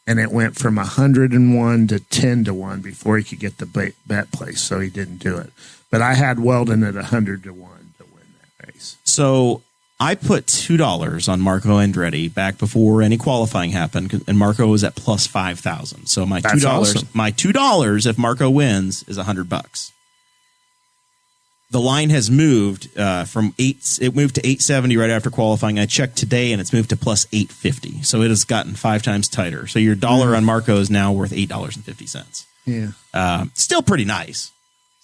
And it went from 101 to 10 to 1 before he could get the bet placed, so he didn't do it. But I had Weldon at 100 to 1 to win that race. So I put $2 on Marco Andretti back before any qualifying happened, and Marco was at plus 5,000. So my $2, awesome. my $2 if Marco wins is $100. The line has moved from it moved to 870 right after qualifying. I checked today, and it's moved to plus 850. So it has gotten 5 times tighter. So your dollar on Marco is now worth $8.50. Yeah, still pretty nice.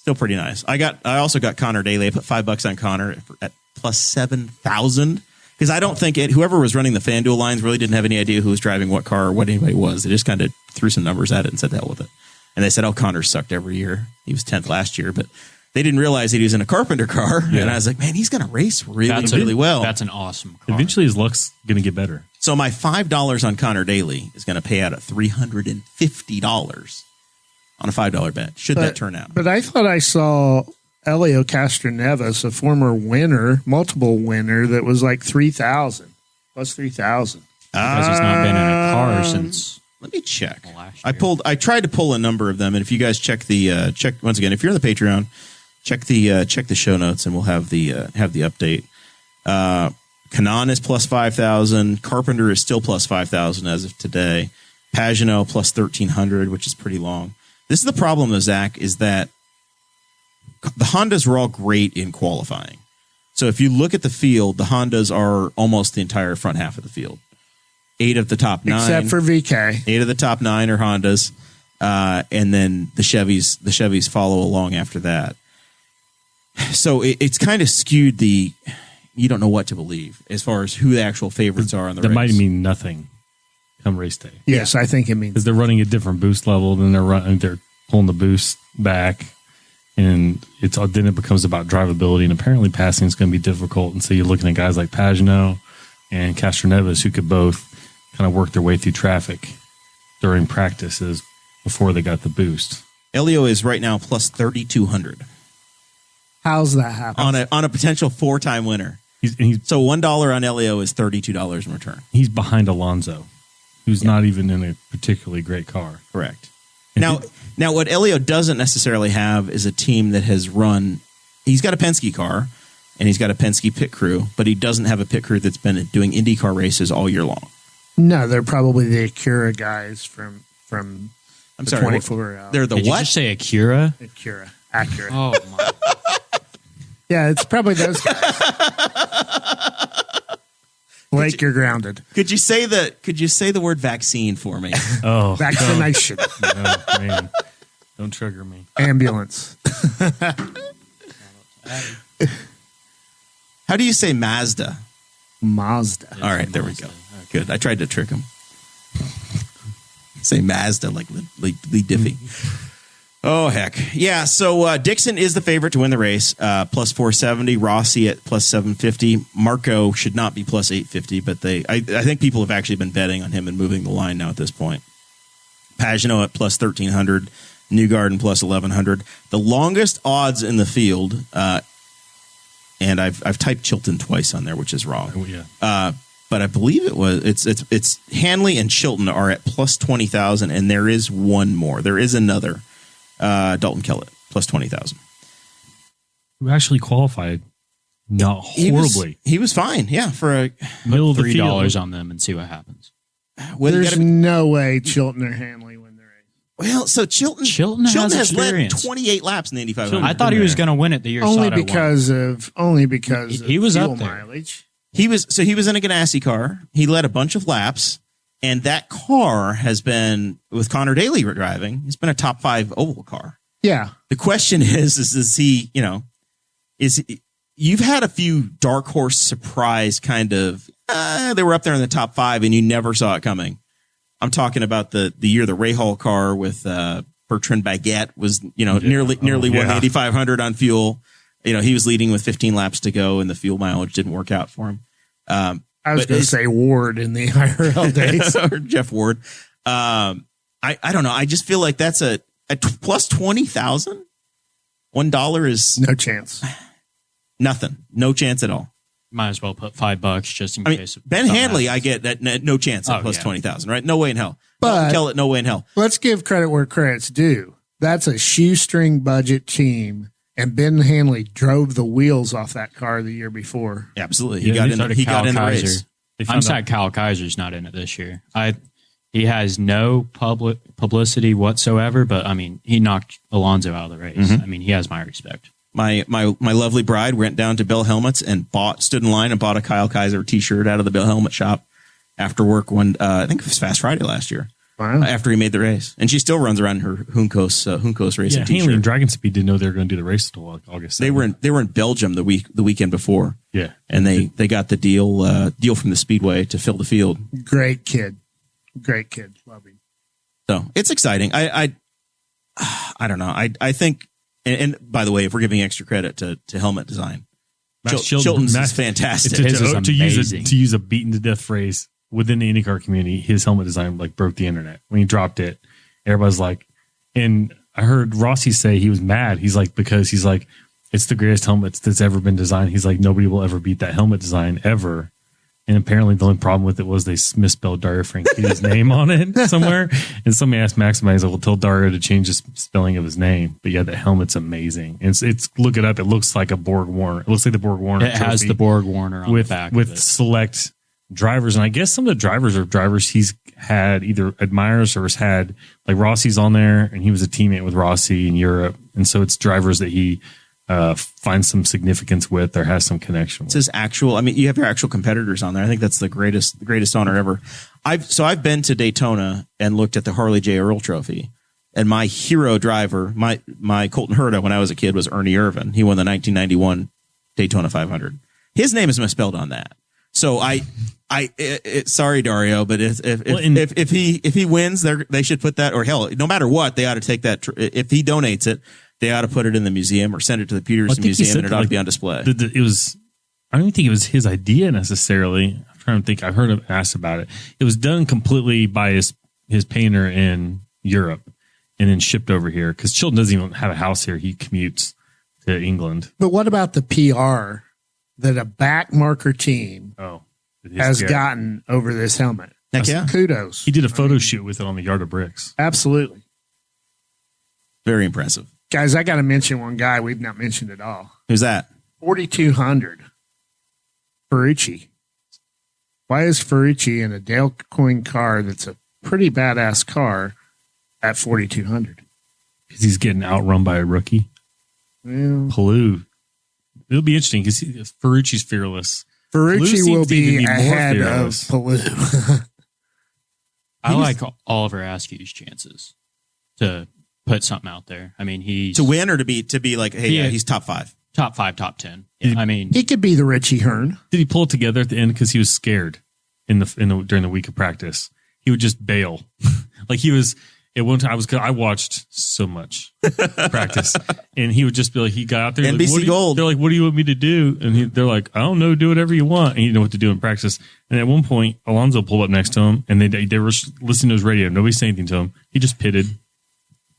I also got Connor Daly. I put $5 on Connor at plus 7,000 because I don't think whoever was running the FanDuel lines really didn't have any idea who was driving what car or what anybody was. They just kind of threw some numbers at it and said, hell with it. And they said, oh, Connor sucked every year. He was 10th last year, but they didn't realize that he was in a Carpenter car. Yeah. And I was like, man, he's going to race really well. That's an awesome car. Eventually his luck's going to get better. So my $5 on Connor Daly is going to pay out at $350 on a $5 bet. Should that turn out? But I thought I saw Elio Castroneves, a former winner, multiple winner, that was like 3,000 plus 3,000. Because he's not been in a car since. Let me check. Last year. I tried to pull a number of them, and if you guys check once again, if you're on the Patreon, check the show notes, and we'll have the update. Kanan is plus 5,000. Carpenter is still plus 5,000 as of today. Pagano plus 1,300, which is pretty long. This is the problem, though, Zach, is that the Hondas were all great in qualifying. So if you look at the field, the Hondas are almost the entire front half of the field. 8 of the top 9. Except for VK. 8 of the top 9 are Hondas. And then the Chevys follow along after that. So it's kind of skewed you don't know what to believe as far as who the actual favorites are on the race. That might mean nothing come race day. Yes, I think it means. Because they're running a different boost level, then they're pulling the boost back, and then it becomes about drivability, and apparently passing is going to be difficult. And so you're looking at guys like Pagano and Castroneves who could both kind of work their way through traffic during practices before they got the boost. Elio is right now plus 3,200 How's that happen? on a potential 4-time winner. So $1 on Elio is $32 in return. He's behind Alonso, who's not even in a particularly great car. Correct. Now, what Elio doesn't necessarily have is a team that has run. He's got a Penske car, and he's got a Penske pit crew, but he doesn't have a pit crew that's been doing IndyCar races all year long. No, they're probably the Acura guys from I'm the sorry, 24 hours. they're the Did what? you just say Acura? Acura. Oh my! Yeah, it's probably those guys. Blake, you're grounded. Could you say the word vaccine for me? Oh, Vaccination. no, man. Don't trigger me. Ambulance. How do you say Mazda? Mazda. All right, there we go. Good. I tried to trick him. Say Mazda like Lee Diffie. Oh, heck. Yeah, so Dixon is the favorite to win the race, plus 470. Rossi at plus 750. Marco should not be plus 850, but I think people have actually been betting on him and moving the line now at this point. Pagano at plus 1,300. Newgarden plus 1,100. The longest odds in the field, and I've typed Chilton twice on there, which is wrong. Oh, yeah. But I believe it's Hanley and Chilton are at plus 20,000, and there is one more. There is another. Dalton Kellett, plus 20,000. Who actually qualified not horribly. He was fine, yeah, for a middle of the $3 field. on them and see what happens. well, There's no way Chilton or Hanley win the race. well, so Chilton has led experience. 28 laps in the Indy 500. I thought he was going to win it the year Only Sato won. because of He was fuel up there. mileage. He was in a Ganassi car. He led a bunch of laps, and that car has been, with Connor Daly driving, it's been a top 5 oval car. Yeah. The question is he, you've had a few dark horse surprise kind of, they were up there in the top 5 and you never saw it coming. I'm talking about the year the Rahal car with Bertrand Baguette was, nearly won the 8,500 on fuel. He was leading with 15 laps to go and the fuel mileage didn't work out for him. I was going to say Ward in the IRL days. Or Jeff Ward. I don't know. I just feel like that's at plus 20,000. $1 is No chance. nothing. No chance at all. Might as well put $5 just in case. Ben something Hanley, happens. I get that no chance at plus 20,000, right? No way in hell. But- Kellett, no way in hell. Let's give credit where credit's due. That's a shoestring budget team, and Ben Hanley drove the wheels off that car the year before. Absolutely. Yeah, He got in the race. I'm sad Kyle Kaiser's not in it this year. He has no publicity whatsoever, but I mean, he knocked Alonso out of the race. Mm-hmm. I mean, he has my respect. My lovely bride went down to Bell Helmets and stood in line and bought a Kyle Kaiser t-shirt out of the Bell Helmet shop after work one, I think it was Fast Friday last year. Wow. After he made the race. And she still runs around in her Juncos racing Yeah, t-shirt. Hanley and Dragon Speed didn't know they were going to do the race until like August 7th. They were in Belgium the weekend before. Yeah. And they got the deal from the Speedway to fill the field. Great kid. Love him. So it's exciting. I don't know. I think, and by the way, if we're giving extra credit to helmet design, Max Chilton's Max- is fantastic. His is amazing. to use a beaten to death phrase within the IndyCar community, his helmet design like broke the internet. When he dropped it, everybody's like, and I heard Rossi say he was mad. He's like, because he's like, it's the greatest helmet that's ever been designed. He's like, nobody will ever beat that helmet design ever. And apparently the only problem with it was they misspelled Dario Franchitti's name on it somewhere. And somebody asked Max, he's like, well, tell Dario to change the spelling of his name. But yeah, the helmet's amazing. It's look it up. It looks like a Borg Warner. It looks like the Borg Warner. It has the Borg Warner on the back with select drivers. And I guess some of the drivers are drivers he's had either admires or has had, like Rossi's on there, and he was a teammate with Rossi in Europe. And so it's drivers that he finds some significance with or has some connection with. It says actual. I mean, you have your actual competitors on there. I think that's the greatest honor ever. I've been to Daytona and looked at the Harley J. Earl Trophy, and my hero driver, my Colton Herta when I was a kid was Ernie Irvin. He won the 1991 Daytona 500. His name is misspelled on that. So sorry, Dario, but if he wins, they should put that, or hell, no matter what, they ought to take that. If he donates it, they ought to put it in the museum or send it to the Peterson Museum, and it ought to be on display. I don't even think it was his idea necessarily. I'm trying to think. I've heard him asked about it. It was done completely by his painter in Europe and then shipped over here because Chilton doesn't even have a house here. He commutes to England. But what about the PR that a back marker team has gotten over this helmet? Heck yeah. Kudos. He did a photo shoot with it on the Yard of Bricks. Absolutely. Very impressive. Guys, I got to mention one guy we've not mentioned at all. Who's that? 4200. Ferrucci. Why is Ferrucci in a Dale Coyne car that's a pretty badass car at 4200? Because he's getting outrun by a rookie. Well, Palou. It'll be interesting because Ferrucci's fearless. Ferrucci will be more ahead fearless. of Palou. I like Oliver Askew's chances to put something out there. I mean, he's to win or to be like, hey, he's top 5, top 10. Yeah, I mean, he could be the Richie Hearn. Did he pull it together at the end because he was scared during the week of practice? He would just bail. Like he was at one time. I watched so much practice, and he would just be like, he got out there. NBC like, Gold. They're like, what do you want me to do? And they're like, I don't know, do whatever you want. And he didn't know what to do in practice. And at one point, Alonso pulled up next to him, and they were listening to his radio. Nobody said anything to him. He just pitted.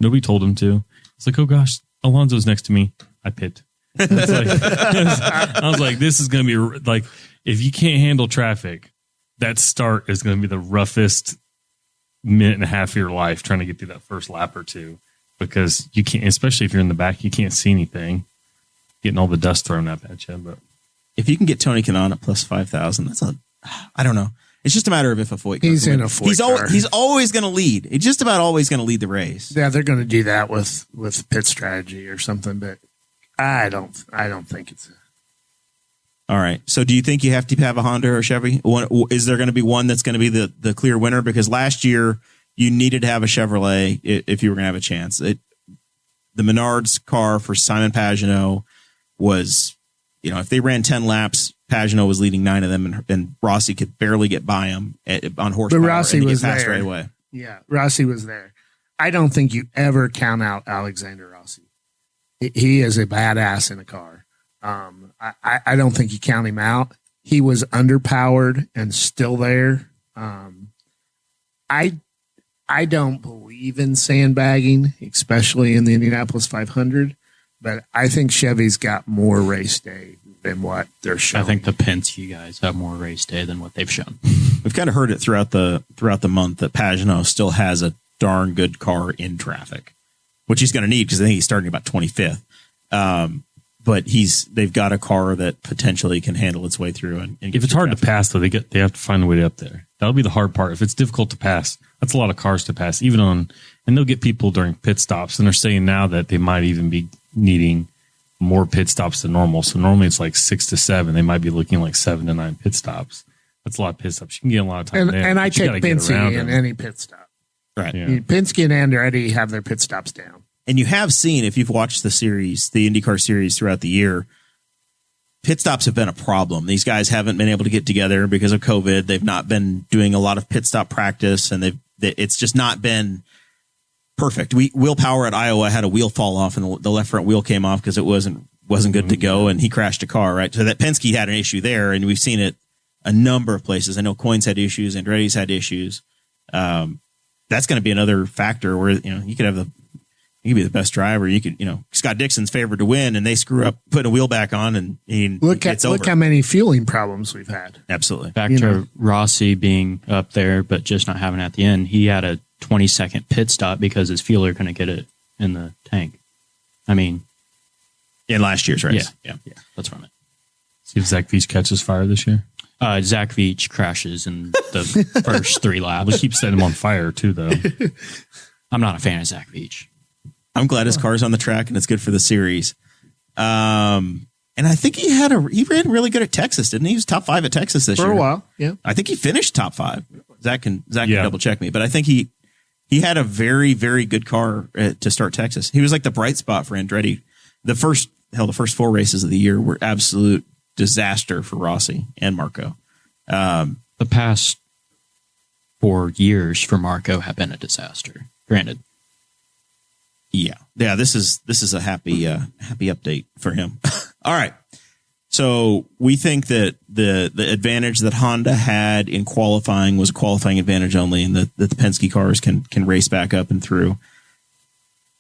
Nobody told him to. It's like, oh gosh, Alonso's next to me. I pit. I was like, this is going to be like, if you can't handle traffic, that start is going to be the roughest minute and a half of your life trying to get through that first lap or two, because you can't, especially if you're in the back, you can't see anything, getting all the dust thrown up at you. But if you can get Tony Kanaan at plus 5,000, I don't know. It's just a matter of if a Foyt car. He's in a Foyt car. He's always going to lead. He's just about always going to lead the race. Yeah, they're going to do that with pit strategy or something, but I don't think it's. All right. So do you think you have to have a Honda or a Chevy? Is there going to be one that's going to be the clear winner? Because last year you needed to have a Chevrolet if you were going to have a chance. The Menards car for Simon Pagenaud was, if they ran 10 laps, Pagenaud was leading 9 of them, and Rossi could barely get by him on horsepower. But Rossi was there there right away. Yeah, Rossi was there. I don't think you ever count out Alexander Rossi. He is a badass in a car. I don't think you count him out. He was underpowered and still there. I don't believe in sandbagging, especially in the Indianapolis 500, but I think Chevy's got more race day than what they're showing. I think the Penske guys have more race day than what they've shown. We've kind of heard it throughout the month that Pagenaud still has a darn good car in traffic, which he's going to need because I think he's starting about 25th. But they've got a car that potentially can handle its way through. And if it's hard to pass, though, they have to find a way up there. That'll be the hard part. If it's difficult to pass, that's a lot of cars to pass. And they'll get people during pit stops, and they're saying now that they might even be needing more pit stops than normal. So normally it's like 6 to 7. They might be looking like 7 to 9 pit stops. That's a lot of pit stops. You can get a lot of time there. And I take Penske in any pit stop. Right. Yeah. Penske and Andretti have their pit stops down. And you have seen, if you've watched the IndyCar series throughout the year, pit stops have been a problem. These guys haven't been able to get together because of COVID. They've not been doing a lot of pit stop practice, and it's just not been perfect. Will Power at Iowa had a wheel fall off, and the left front wheel came off because it wasn't good to go, and he crashed a car, right? So that Penske had an issue there, and we've seen it a number of places. I know Coyne's had issues, Andretti's had issues. That's going to be another factor where you could have he could be the best driver. You could, Scott Dixon's favored to win, and they screw up putting a wheel back on, and it's over. Look how many fueling problems we've had. Absolutely. Back to Rossi being up there, but just not having it at the end. He had a 20-second pit stop because his fueler couldn't get it in the tank. I mean, in last year's race. Yeah. That's what I meant. See if Zach Veach catches fire this year. Zach Veach crashes in the first 3 laps. We keep setting him on fire too, though. I'm not a fan of Zach Veach. I'm glad his car's on the track and it's good for the series. And I think he ran really good at Texas, didn't he? He was top 5 at Texas this year. For a while, yeah. I think he finished top 5. Zach can double check me, but I think he had a very, very good car to start Texas. He was like the bright spot for Andretti. The first 4 races of the year were absolute disaster for Rossi and Marco. The past 4 years for Marco have been a disaster. Granted. Yeah. This is a happy update for him. All right. So we think that the advantage that Honda had in qualifying was a qualifying advantage only, and that the Penske cars can race back up and through.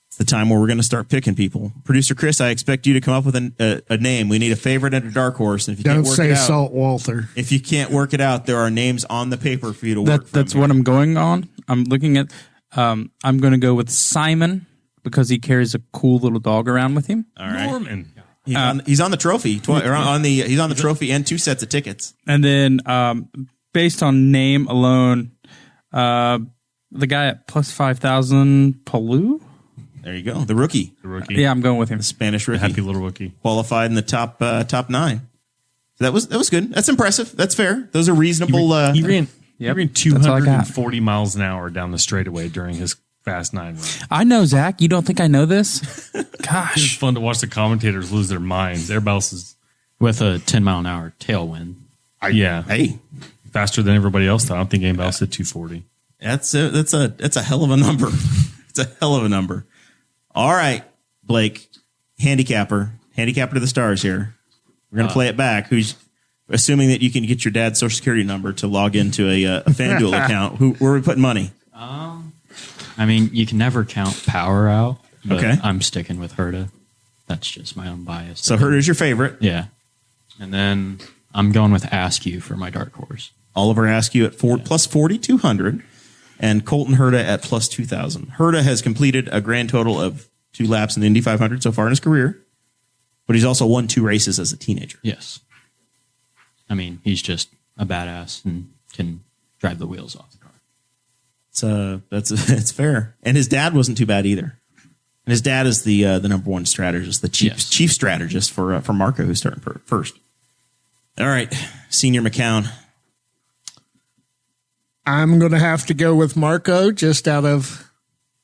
It's the time where we're going to start picking people. Producer Chris, I expect you to come up with a name. We need a favorite and a dark horse. And if you Don't can't work say it out, Salt Walther. if you can't work it out, there are names on the paper for you to work. That's what I'm going on. I'm looking at. I'm going to go with Simon because he carries a cool little dog around with him. All right. Norman. He's on the trophy. He's on the trophy and 2 sets of tickets. And then, based on name alone, the guy at plus 5,000, Palou. There you go. The rookie. Yeah, I'm going with him. The Spanish rookie. Happy little rookie. Qualified in the top 9. So that was good. That's impressive. That's fair. Those are reasonable. He ran Yep, 240 miles an hour down the straightaway during his Fast 9 run. I know, Zach. You don't think I know this? It's Gosh. fun to watch the commentators lose their minds. Everybody else is With a 10-mile-an-hour tailwind. Hey, faster than everybody else. I don't think anybody else hit 240. that's a hell of a number. It's a hell of a number. All right, Blake, handicapper to the stars here. We're going to play it back. Who's assuming that you can get your dad's social security number to log into a FanDuel account? Where are we putting money? I mean, you can never count Power out, but Okay. I'm sticking with Herta. That's just my own bias. So Herta's your favorite. Yeah. And then I'm going with Askew for my dark horse. Oliver Askew at plus 4,200, and Colton Herta at plus 2,000. Herta has completed a grand total of 2 laps in the Indy 500 so far in his career, but he's also won 2 races as a teenager. Yes. I mean, he's just a badass and can drive the wheels off the car. It's fair. And his dad wasn't too bad either. And his dad is the number 1 strategist, the chief strategist for Marco, who's starting first. All right, Senior McKown. I'm going to have to go with Marco just out of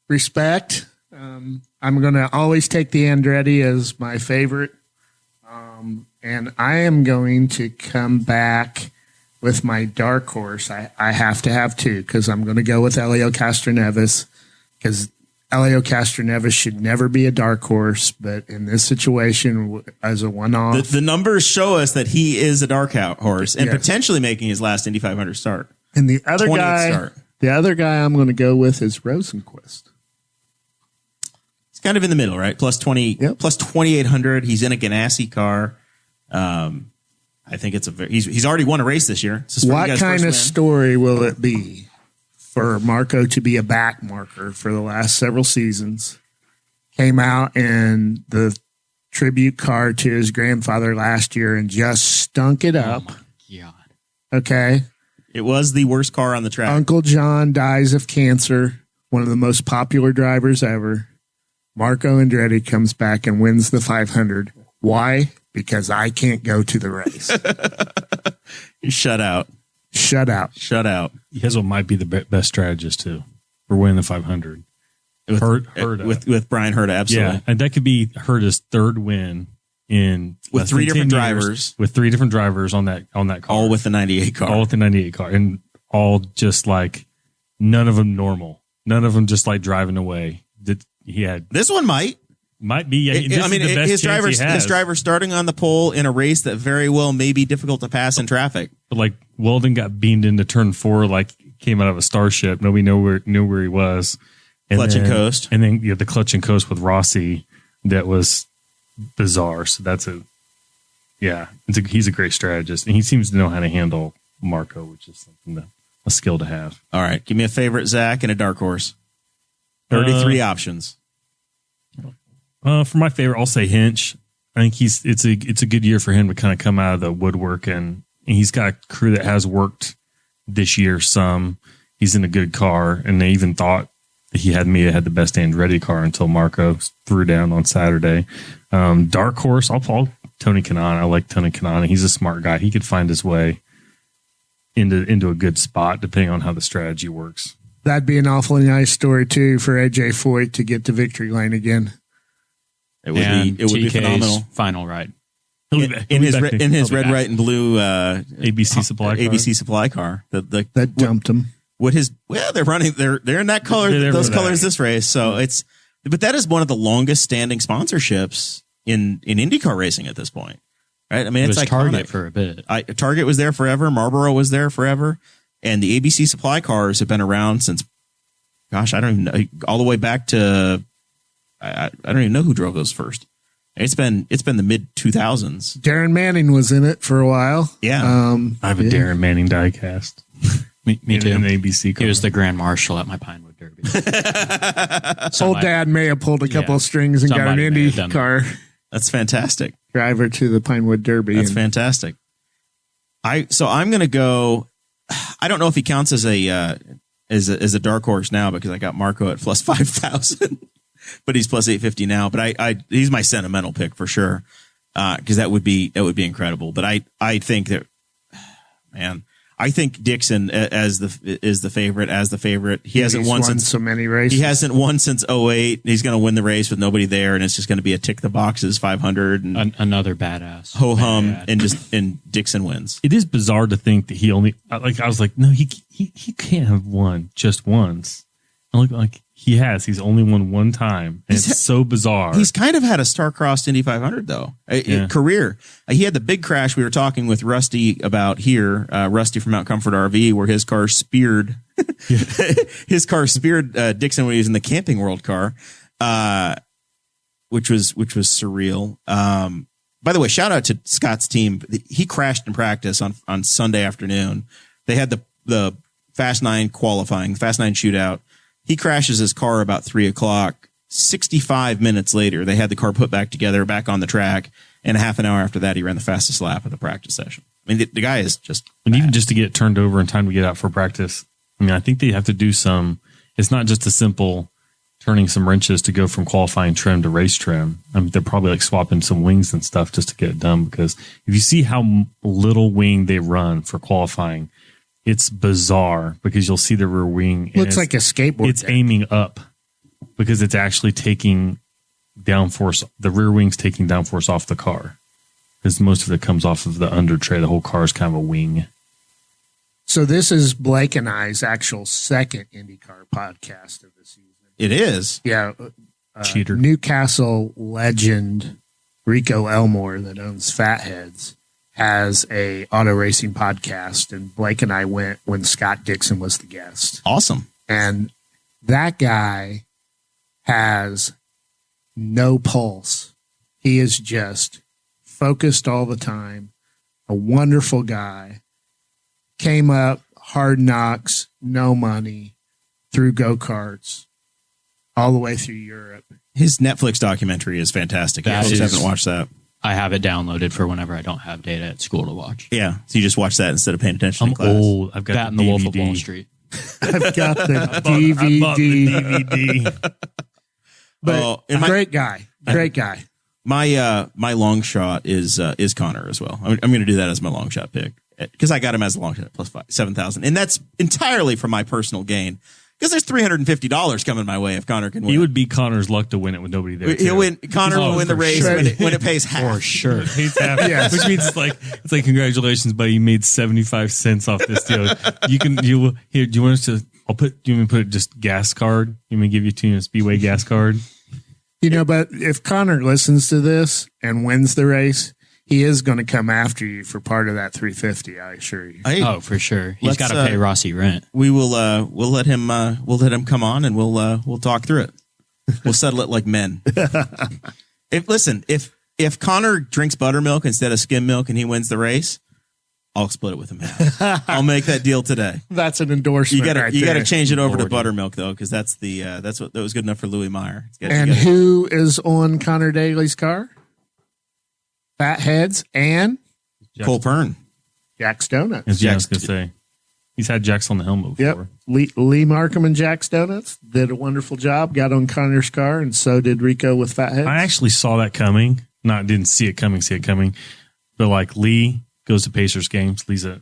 respect. I'm going to always take the Andretti as my favorite. And I am going to come back with my dark horse. I have to have 2 because I'm going to go with Elio Castroneves because Elio Castroneves should never be a dark horse, but in this situation, as a one-off. The numbers show us that he is a dark horse and Yes. potentially making his last Indy 500 start. And the other 20th guy I'm going to go with is Rosenquist. He's kind of in the middle, right? Plus 20, Yep. plus 2,800. He's in a Ganassi car. I think he's already won a race this year. What kind of story will it be for Marco to be a back marker for the last several seasons? Came out in the tribute car to his grandfather last year and just stunk it up. Oh my God. Okay. It was the worst car on the track. Uncle John dies of cancer, one of the most popular drivers ever. Marco Andretti comes back and wins the 500. Why? Because I can't go to the race. Shut out. Shut out. He has what might be the best strategist, too, for winning the 500. Herta. With Brian Herta, absolutely. Yeah, and that could be Herta's 3rd win in With less 3 than different 10 years, drivers. with 3 different drivers on that car, All with the 98 car. all with the 98 car, and all just like none of them normal, none of them just like driving away. That he had This one might be. Yeah, this is the best his driver starting on the pole in a race that very well may be difficult to pass in traffic. But like Weldon got beamed into turn 4, like came out of a starship. Nobody knew where he was. Clutch and Coast. And then you have the Clutch and Coast with Rossi that was bizarre. So he's a great strategist, and he seems to know how to handle Marco, which is a skill to have. All right. Give me a favorite, Zach, and a dark horse. 33 options. For my favorite, I'll say Hinch. I think it's a good year for him to kind of come out of the woodwork, and he's got a crew that has worked this year some. He's in a good car, and they even thought that he had the best Andretti car until Marco threw down on Saturday. Dark horse, I'll Tony Kanaan. I like Tony Kanaan. He's a smart guy. He could find his way into a good spot depending on how the strategy works. That'd be an awfully nice story too for AJ Foyt to get to victory lane again. It would be phenomenal. Final ride in his red, white, and blue ABC supply car. That dumped him. They're in that color. Those colors this race. So but that is one of the longest standing sponsorships in IndyCar racing at this point, right? I mean, it it's was iconic. Target for a bit. Target was there forever. Marlboro was there forever, and the ABC supply cars have been around since, gosh, I don't even know, all the way back to I don't even know who drove those first. It's been the mid 2000s. Darren Manning was in it for a while. Yeah, I have a Darren Manning diecast. Me too. An ABC car. He was the Grand Marshal at my Pinewood Derby. Old Dad may have pulled a couple of strings and got an Indy car. That's fantastic. Driver to the Pinewood Derby. That's fantastic. So I'm going to go. I don't know if he counts as a dark horse now because I got Marco at plus 5,000, but he's plus 850 now. But he's my sentimental pick for sure because that would be incredible. But I think that, man. I think Dixon is the favorite. He hasn't won since so many races. He hasn't won since 2008. He's going to win the race with nobody there, and it's just going to be a tick the boxes 500 and another badass ho hum, and Dixon wins. It is bizarre to think that he only I was like, no, he can't have won just once. I look like he has. He's only won one time, and it's so bizarre. He's kind of had a star-crossed Indy 500 though, career. He had the big crash we were talking with Rusty about here, Rusty from Mount Comfort RV, where his car speared Dixon when he was in the Camping World car, which was surreal. By the way, shout out to Scott's team. He crashed in practice on Sunday afternoon. They had the Fast 9 qualifying, Fast 9 shootout. He crashes his car about 3:00. 65 minutes later, they had the car put back together, back on the track, and a half an hour after that, he ran the fastest lap of the practice session. I mean, the guy is just and even just to get it turned over in time to get out for practice. I mean, I think they have to do some. It's not just a simple turning some wrenches to go from qualifying trim to race trim. I mean, they're probably like swapping some wings and stuff just to get it done. Because if you see how little wing they run for qualifying, it's bizarre because you'll see the rear wing. Looks like a skateboard. It's aiming up because it's actually taking downforce. The rear wing's taking downforce off the car because most of it comes off of the under tray. The whole car is kind of a wing. So this is Blake and I's actual second IndyCar podcast of the season. It is. Yeah. Cheater. Newcastle legend Rico Elmore that owns Fatheads has a auto racing podcast, and Blake and I went when Scott Dixon was the guest. Awesome. And that guy has no pulse. He is just focused all the time. A wonderful guy. Came up, hard knocks, no money, through go-karts, all the way through Europe. His Netflix documentary is fantastic. I haven't watched that. I have it downloaded for whenever I don't have data at school to watch. Yeah, so you just watch that instead of paying attention I'm to class. old. I've got That and the Wolf of Wall Street. I've got the I bought the DVD. DVD. But great guy. Great guy. My long shot is Connor as well. I'm going to do that as my long shot pick because I got him as a long shot plus 7,000, and that's entirely for my personal gain. Because there's $350 coming my way if Connor can win. He would be Connor's luck to win it with nobody there. He'll win. Connor will win the race when it pays half. For sure. He's happy. Yes. Which means it's like congratulations, buddy. You made 75 cents off this deal. Do you want us to? Do you want me to put just gas card? You want me to give you a Speedway gas card? You know, but if Connor listens to this and wins the race, he is going to come after you for part of that 350. I assure you. Hey, Oh, for sure. He's Let's, got to pay Rossi rent. we will we'll let him come on and we'll talk through it. We'll settle it like men. If Connor drinks buttermilk instead of skim milk and he wins the race, I'll split it with him. I'll make that deal today. That's an endorsement. You got to right change it over to Lordy. buttermilk though, because that's what that was good enough for Louis Meyer. there. And who is on Connor Daly's car? Fatheads and Cole Pern. Jack's Donuts. As I was going to say, he's had Jack's on the helmet Yep. before. Lee Markham and Jack's Donuts did a wonderful job. Got on Connor's car, and so did Rico with Fatheads. I actually saw that coming. Didn't see it coming. But like Lee goes to Pacers games. Lee's a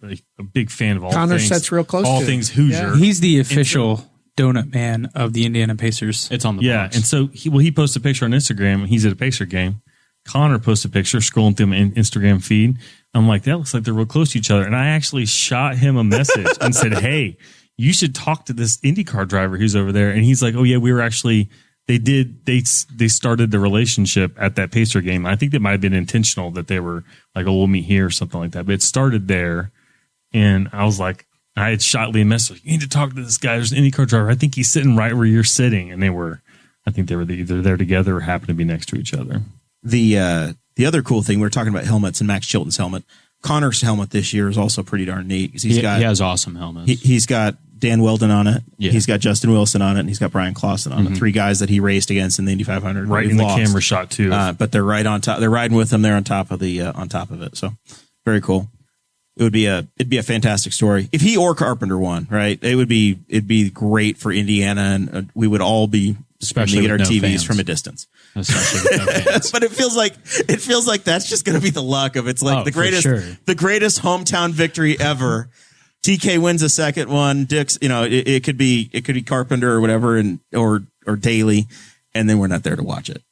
big fan of all Connor things. sits real close all to him. things Hoosier. Yeah. He's the official donut man of the Indiana Pacers. It's on the Yeah, box. and so he posted a picture on Instagram. He's at a Pacer game. Connor posted a picture, scrolling through my Instagram feed. I'm like, that looks like they're real close to each other. And I actually shot him a message and said, hey, you should talk to this IndyCar driver who's over there. And he's like, oh yeah, we were actually, they started the relationship at that Pacer game. I think that might have been intentional that they were like, oh, we'll meet here or something like that. But it started there. And I was like, I had shot Lee a message. You need to talk to this guy. There's an IndyCar driver. I think he's sitting right where you're sitting. And I think they were either there together or happened to be next to each other. The other cool thing, we were talking about helmets and Max Chilton's helmet. Connor's helmet this year is also pretty darn neat because He has awesome helmets. he's got Dan Weldon on it. Yeah. He's got Justin Wilson on it, and he's got Brian Clausen on it. 3 guys that he raced against in the Indy 500. Right We've in the lost. camera shot too. But they're right on top. They're riding with him. They're on top of it. So very cool. It'd be a fantastic story if he or Carpenter won. Right? It'd be great for Indiana, and we would all be Especially looking at our with no TVs fans. from a distance. Especially with no fans. But it feels like that's just going to be the luck of it's like Oh, the for greatest sure. the greatest hometown victory ever. TK wins a second one. Dix, it could be Carpenter or whatever, or Daly, and then we're not there to watch it.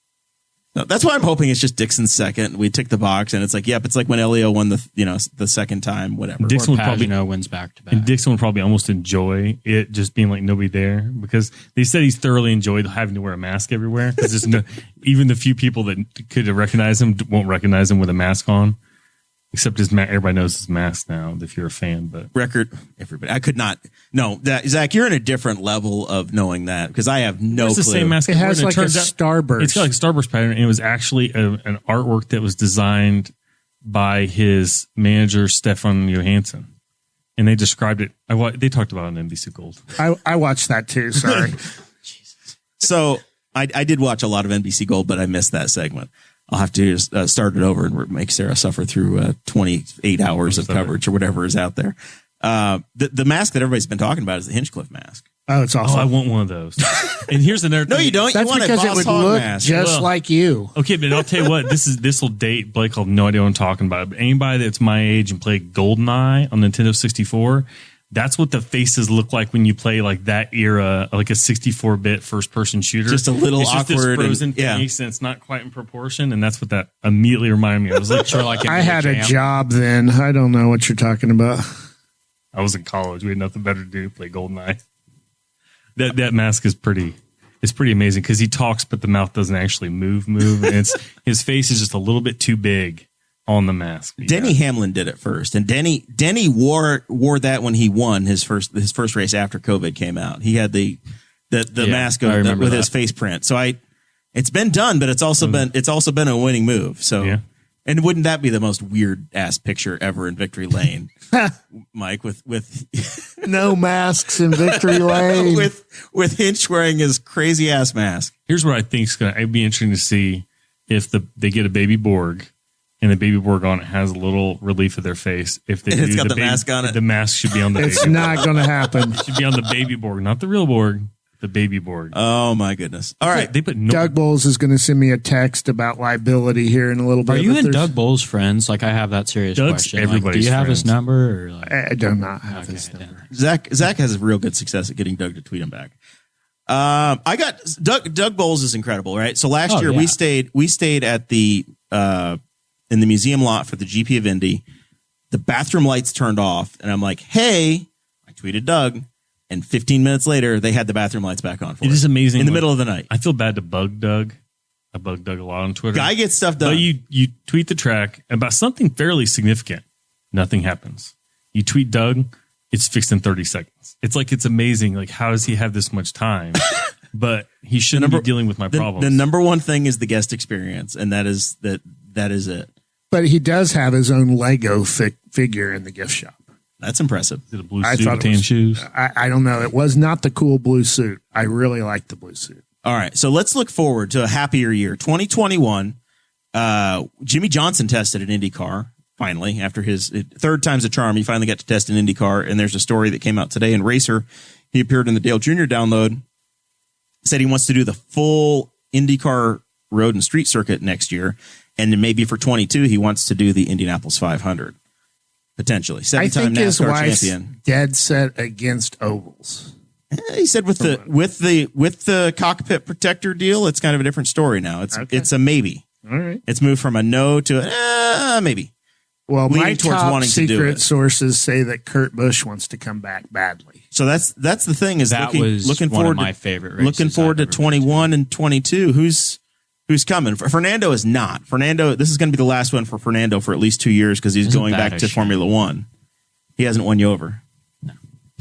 No, that's why I'm hoping it's just Dixon's second. We tick the box, and it's like, yep, it's like when Elio won the second time, whatever. Dixon Or would probably Pagano wins back to back. and Dixon would probably almost enjoy it just being like nobody there because they said he's thoroughly enjoyed having to wear a mask everywhere because there's no even the few people that could recognize him won't recognize him with a mask on. Except everybody knows his mask now if you're a fan. But Record, everybody. I could not. No, Zach, you're in a different level of knowing that because I have no it's clue. the same mask. It has and like a turns out- starburst. It's got like a starburst pattern, and it was actually an artwork that was designed by his manager Stefan Johansson, and they described it. They talked about it on NBC Gold. I watched that too. Sorry. So I did watch a lot of NBC Gold, but I missed that segment. I'll have to just, start it over and make Sarah suffer through 28 hours of coverage or whatever is out there. The mask that everybody's been talking about is the Hinchcliffe mask. Oh, it's Oh, awesome. I want one of those. And here's another. No, thing. you don't. That's you want because a it Boss would Hog look mask. just Well, like you. Okay, but I'll tell you what. This will date Blake. I'll have no idea what I'm talking about. But anybody that's my age and played GoldenEye on Nintendo 64, that's what the faces look like when you play like that era, like a 64-bit first-person shooter. Just a little it's just this awkward and- frozen yeah. face, and it's not quite in proportion. And that's what that immediately reminded me of. I was like, Sure, like I had a Jam. job then. I don't know what you're talking about. I was in college. We had nothing better to do. Play GoldenEye. That mask is pretty. It's pretty amazing because he talks, but the mouth doesn't actually move. And his face is just a little bit too big on the mask. Denny Hamlin did it first, and Denny wore that when he won his first race after COVID came out. He had the mask I remember with that. his face print. So it's been done, but it's also been a winning move. So Yeah. And wouldn't that be the most weird ass picture ever in Victory Lane, Mike? With No masks in Victory Lane. with Hinch wearing his crazy ass mask. Here's what I think is going to be interesting to see if they get a baby Borg and the baby Borg on it has a little relief of their face. If they And do it's got the baby, mask on it. the mask should be on the It's baby. not going to happen. It should be on the baby Borg, not the real Borg, the baby Borg. Oh my goodness! All right, They put no. Doug Bowles is going to send me a text about liability here in a little bit. Are you but and there's- Doug Bowles friends? Like, I have that serious Doug's question. Like, do everybody's you have his friends. number? Or like, I do not have okay, his then. number. Zach has real good success at getting Doug to tweet him back. I got Doug Bowles is incredible, right? So last year we stayed at the in the museum lot for the GP of Indy. The bathroom lights turned off, and I'm like, "Hey!" I tweeted Doug, and 15 minutes later, they had the bathroom lights back on for It us is amazing in the when- middle of the night. I feel bad to bug Doug. I bug Doug a lot on Twitter. Guy gets stuff done. But you tweet the track about something fairly significant. Nothing happens. You tweet Doug, it's fixed in 30 seconds. It's like, it's amazing. Like, how does he have this much time? But he shouldn't be dealing with my problems. The number one thing is the guest experience, and that is it. But he does have his own Lego figure in the gift shop. That's impressive. Is it a blue suit, tan shoes? I don't know. It was not the cool blue suit. I really like the blue suit. All right, so let's look forward to a happier year. 2021, Jimmy Johnson tested an IndyCar, finally. After his third time's a charm, he finally got to test an IndyCar, and there's a story that came out today in Racer. He appeared in the Dale Jr. download, said he wants to do the full IndyCar road and street circuit next year, and then maybe for 22, he wants to do the Indianapolis 500, potentially. I Seven-time think his NASCAR wife's champion. dead set against ovals. He said with the cockpit protector deal, it's kind of a different story now. It's a maybe. All right. It's moved from a no to a maybe. Well, Leaning my towards top wanting to do secret it. sources say that Kurt Busch wants to come back badly. So that's the thing is That was looking one forward of my to, favorite races looking forward I've to ever been 21 and 22. Who's coming? Fernando is not. Fernando. This is going to be the last one for Fernando for at least 2 years because he's Isn't going that back a to shame? Formula One. He hasn't won you over.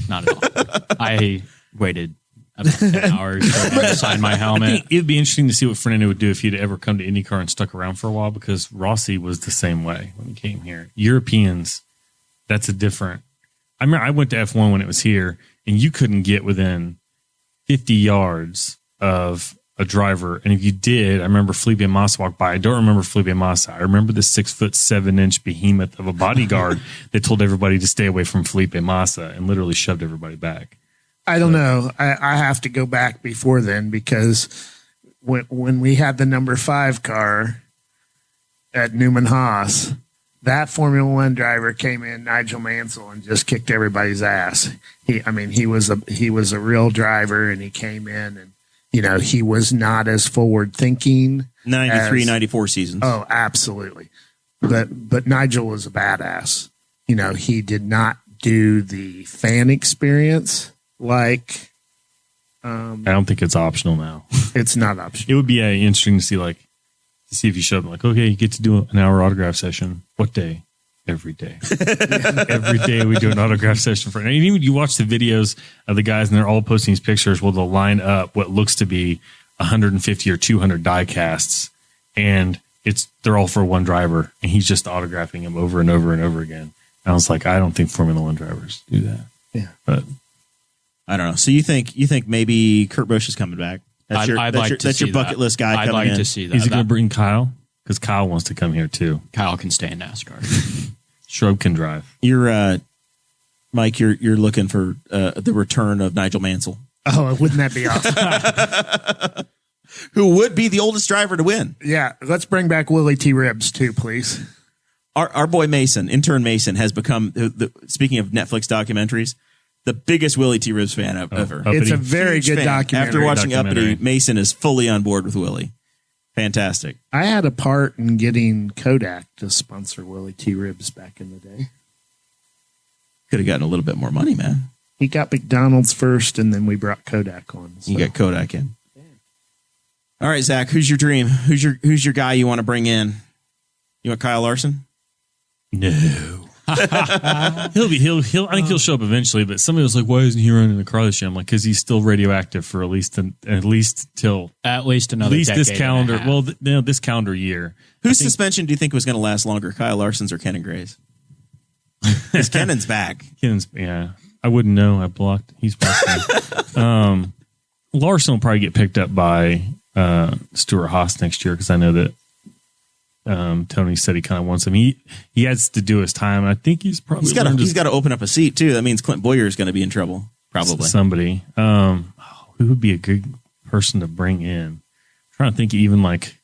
Not at all. I waited about 10 hours to sign my I helmet. think it'd be interesting to see what Fernando would do if he'd ever come to IndyCar and stuck around for a while, because Rossi was the same way when he came here. Europeans, that's a different. I remember I went to F1 when it was here, and you couldn't get within 50 yards of a driver. And if you did, I remember Felipe Massa walked by. I don't remember Felipe Massa. I remember the 6'7" behemoth of a bodyguard that told everybody to stay away from Felipe Massa and literally shoved everybody back. I don't know. I have to go back before then because when we had the number 5 car at Newman Haas, that Formula One driver came in, Nigel Mansell, and just kicked everybody's ass. He was a real driver, and he came in, and he was not as forward thinking. 93, 94 seasons. Oh, absolutely. But Nigel was a badass. He did not do the fan experience. Like, I don't think it's optional now. it's not optional. It would be interesting to see if you showed them, like, okay, you get to do an hour autograph session. What day? Every day. Every day we do an autograph session for. And even you watch the videos of the guys, and they're all posting these pictures. Well, they'll line up what looks to be 150 or 200 die casts, and they're all for one driver, and he's just autographing them over and over and over again. And I was like, I don't think Formula One drivers do that. Yeah, but I don't know. So you think maybe Kurt Busch is coming back? That's your bucket list guy I'd coming like in. to see that. is he going to bring Kyle? Because Kyle wants to come here too. Kyle can stay in NASCAR. Shrub can drive. You're Mike. You're looking for the return of Nigel Mansell, Oh, wouldn't that be awesome? who would be the oldest driver to win. Yeah, let's bring back Willie T. Ribs too, please. Our boy Mason, intern Mason, has become speaking of Netflix documentaries, the biggest Willie T. Ribs fan ever. Uppity. It's a very Huge good fan. documentary. After watching Documentary. Uppity, Mason is fully on board with Willie. Fantastic. I had a part in getting Kodak to sponsor Willie T. Ribs back in the day. Could have gotten a little bit more money, man. He got McDonald's first, and then we brought Kodak on. So. You got Kodak in. All right, Zach, who's your dream? Who's your guy you want to bring in? You want Kyle Larson? No. I think he'll show up eventually, but somebody was like, why isn't he running the car this year? I'm like, because he's still radioactive for at least till At least another this decade calendar. and a half. Well, this calendar year. Whose suspension do you think was going to last longer, Kyle Larson's or Kenan Gray's? Because Kennan's back. I wouldn't know. I blocked. He's blocked me. Larson will probably get picked up by Stuart Haas next year because I know that Tony said he kind of wants him. He has to do his time. I think he's probably He's got to open up a seat too. That means Clint Boyer is going to be in trouble. Probably somebody. Who would be a good person to bring in? I'm trying to think even like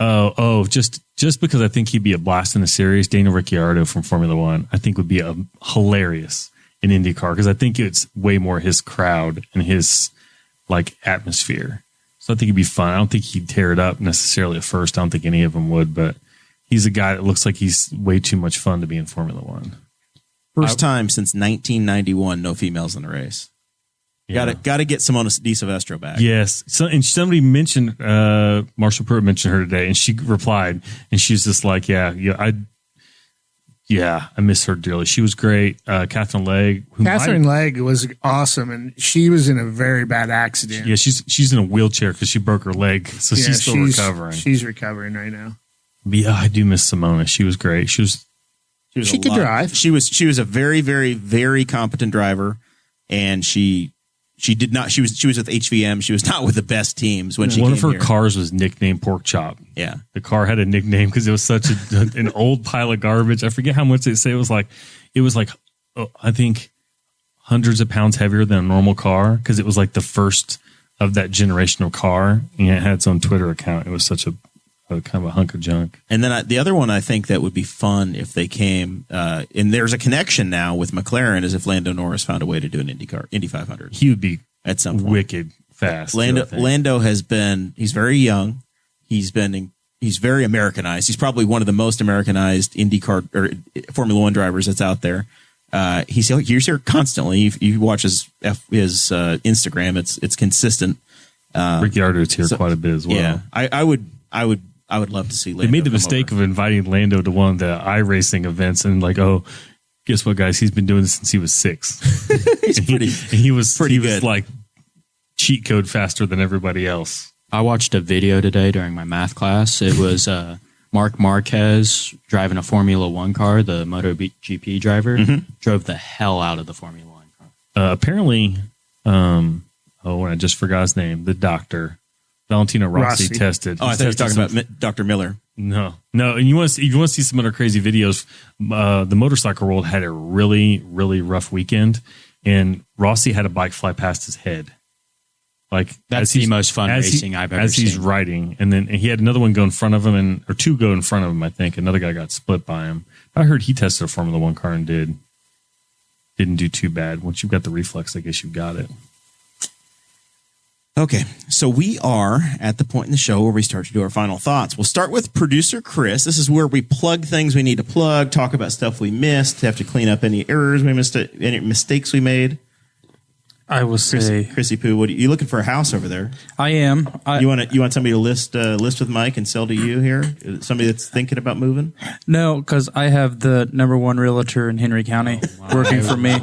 just because I think he'd be a blast in the series. Daniel Ricciardo from Formula One, I think would be hilarious in IndyCar because I think it's way more his crowd and his like atmosphere. So I think it'd be fun. I don't think he'd tear it up necessarily at first. I don't think any of them would, but he's a guy that looks like he's way too much fun to be in Formula One. First time since 1991, no females in the race. Got to get Simona Di Silvestro back. Yes. So, and somebody mentioned, Marshall Pruitt mentioned her today, and she replied, and she's just like, I miss her dearly. She was great. Catherine Legg. Catherine Legg was awesome, and she was in a very bad accident. Yeah, she's in a wheelchair because she broke her leg, so she's still recovering. She's recovering right now. But yeah, I do miss Simona. She was great. She could drive. She was a very, very, very competent driver, and she did not. She was with HVM. She was not with the best teams when she came One of her here. cars was nicknamed Pork Chop. Yeah, the car had a nickname because it was such an old pile of garbage. I forget how much they say it was like. I think hundreds of pounds heavier than a normal car because it was like the first of that generational car, and it had its own Twitter account. It was such a kind of a hunk of junk. And then the other one I think that would be fun if they came, and there's a connection now with McLaren, is if Lando Norris found a way to do an Indy 500. He would be at some point wicked fast. Lando has been. He's very young. He's very Americanized. He's probably one of the most Americanized IndyCar or Formula One drivers that's out there. He's here constantly. If you watch his Instagram, it's consistent. Ricciardo's here quite a bit as well. Yeah, I would love to see Lando. They made the mistake of inviting Lando to one of the iRacing events and like, oh, guess what, guys? He's been doing this since he was 6. He was like cheat code faster than everybody else. I watched a video today during my math class. It was Mark Marquez driving a Formula One car. The MotoGP driver drove the hell out of the Formula One car. Apparently, I just forgot his name. The doctor. Valentino Rossi tested. Oh, I thought you were talking about Dr. Miller. No. And you want to see some other crazy videos? The motorcycle world had a really, really rough weekend, and Rossi had a bike fly past his head. Like that's the most fun racing I've ever seen. As he's riding, and then he had another one go in front of him, or two go in front of him. I think another guy got split by him. I heard he tested a Formula One car and didn't do too bad. Once you've got the reflex, I guess you've got it. Okay, so we are at the point in the show where we start to do our final thoughts. We'll start with producer Chris. This is where we plug things we need to plug, talk about stuff we missed, have to clean up any errors we missed, any mistakes we made. I will say, Chrissy Poo, what are you looking for a house over there? I am. You want somebody to list with Mike and sell to you here? Somebody that's thinking about moving? No, because I have the #1 realtor in Henry County working for me.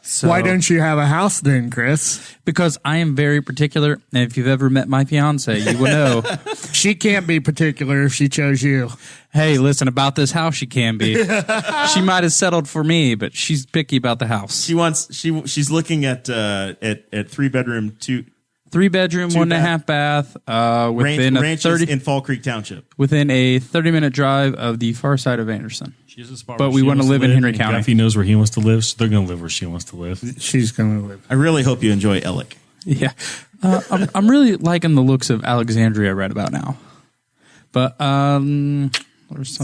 So, why don't you have a house then, Chris? Because I am very particular, and if you've ever met my fiance, you will know. She can't be particular if she chose you. Hey, listen, about this house, she can be. She might have settled for me, but she's picky about the house. She's looking at 3-bedroom, 3-bedroom, 1.5 bath, within ranches in Fall Creek Township, within a 30-minute drive of the far side of Anderson. But we want to live in Henry County. Guffey knows where he wants to live, so they're going to live where she wants to live. She's going to live. I really hope you enjoy Ellick. Yeah, I'm really liking the looks of Alexandria right about now. But it's going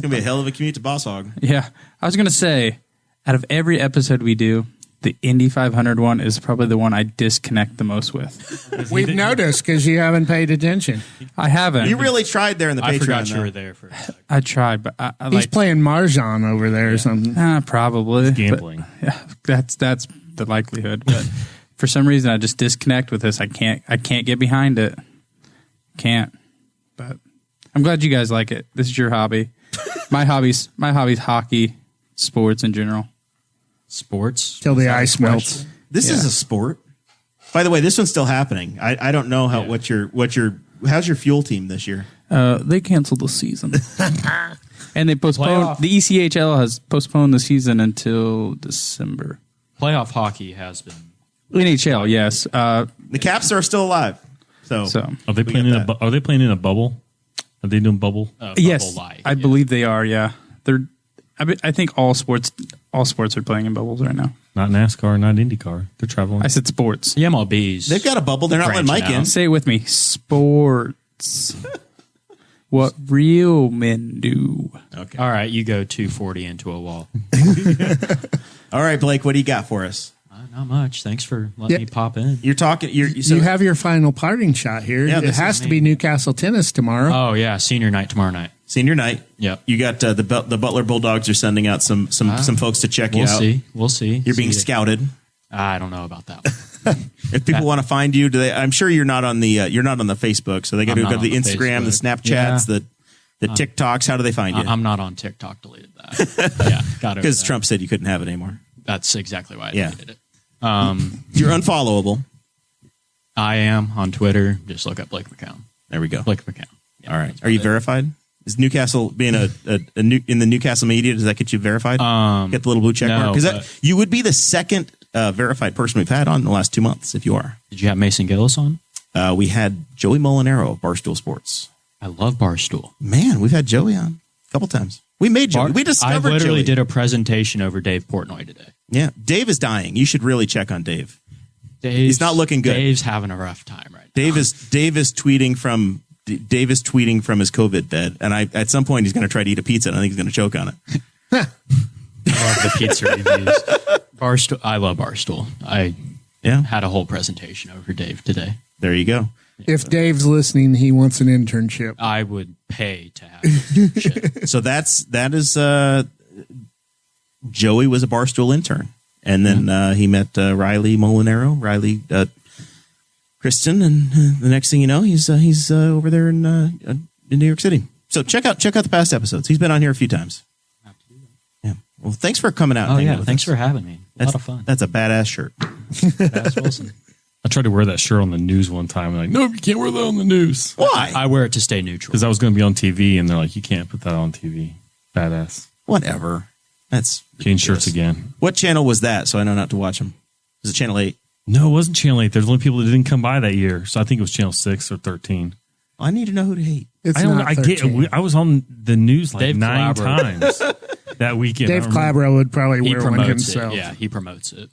to be a hell of a commute to Boss Hog. Yeah, I was going to say, out of every episode we do, the Indy 500 one is probably the one I disconnect the most with. We've noticed because you haven't paid attention. I haven't. You really tried there in the Patreon. I forgot you were there for a second. I tried, but he's playing Mahjong over there or something. Probably. It's gambling. Yeah, that's the likelihood. But for some reason, I just disconnect with this. I can't get behind it. Can't. But I'm glad you guys like it. This is your hobby. My hobby's hockey, sports in general. Sports till the ice melts. This is a sport. By the way, this one's still happening. I don't know how's your fuel team this year? They canceled the season, and they postponed. The ECHL has postponed the season until December. Playoff hockey has been NHL. Yes, the Caps are still alive. So are they playing are they playing in a bubble? Are they doing bubble? Yes, I believe they are. Yeah, they're. I think all sports are playing in bubbles right now. Not NASCAR, not IndyCar. They're traveling. I said sports. The MLBs. They've got a bubble. They're not letting Mike in. Say it with me. Sports. What real men do. Okay. All right, you go 240 into a wall. All right, Blake, what do you got for us? Not much. Thanks for letting me pop in. You're talking. You have your final parting shot here. Yeah, it has to be Newcastle tennis tomorrow. Oh yeah, senior night tomorrow night. Senior night. Yep. You got the Butler Bulldogs are sending out some folks to check you out. We'll see. You're being scouted. I don't know about that one. If people want to find you, do they? I'm sure you're not on the Facebook, so they got to go to the Instagram, the Snapchats, the TikToks. How do they find you? I'm not on TikTok. Deleted that. Yeah, got it. Because Trump said you couldn't have it anymore. That's exactly why I deleted it. You're unfollowable. I am on Twitter. Just look up Blake McKown. There we go. Blake McKown. Yeah, all right. Are you verified? Is Newcastle being in the Newcastle media? Does that get you verified? Get the little blue check mark? Because you would be the second verified person we've had on in the last 2 months if you are. Did you have Mason Gillis on? We had Joey Molinaro of Barstool Sports. I love Barstool. Man, we've had Joey on a couple times. We made Joey. We discovered I literally Joey. did a presentation over Dave Portnoy today. Yeah, Dave is dying. You should really check on Dave. He's not looking good. Dave's having a rough time right now. Dave is tweeting from his COVID bed, and at some point he's going to try to eat a pizza, and I think he's going to choke on it. I love the pizza reviews. Barstool. I love Barstool. I had a whole presentation over Dave today. There you go. If Dave's listening, he wants an internship. I would pay to have an internship. So that is Joey was a Barstool intern, and then he met Riley Molinaro, Kristen, and the next thing you know, he's over there in New York City. So check out the past episodes. He's been on here a few times. Yeah. Well, thanks for coming out. Oh yeah, thanks for having me. A lot of fun. That's a badass shirt. Badass Wilson. I tried to wear that shirt on the news one time. I'm like, no, you can't wear that on the news. Why? I wear it to stay neutral. Because I was going to be on TV, and they're like, you can't put that on TV. Badass. Whatever. That's Change shirts again. What channel was that? So I know not to watch them. Was it Channel 8? No, it wasn't Channel 8. There's only people that didn't come by that year. So I think it was Channel 6 or 13. I need to know who to hate. It's I don't know. not 13. I was on the news like Dave 9 Calabro. times that weekend. Dave Calabro would probably He wear one promotes himself. it. Yeah, he promotes it.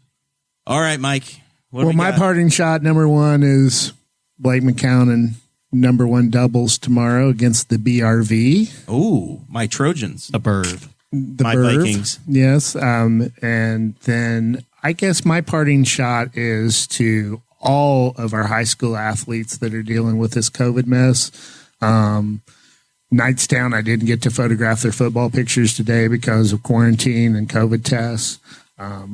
All right, Mike. What do Well, we my got? parting shot number one is Blake McKown and number one doubles tomorrow against the BRV. Oh, my Trojans. The bird. The My Bird. Vikings. Yes. And then I guess my parting shot is to all of our high school athletes that are dealing with this COVID mess. Knightstown, I didn't get to photograph their football pictures today because of quarantine and COVID tests.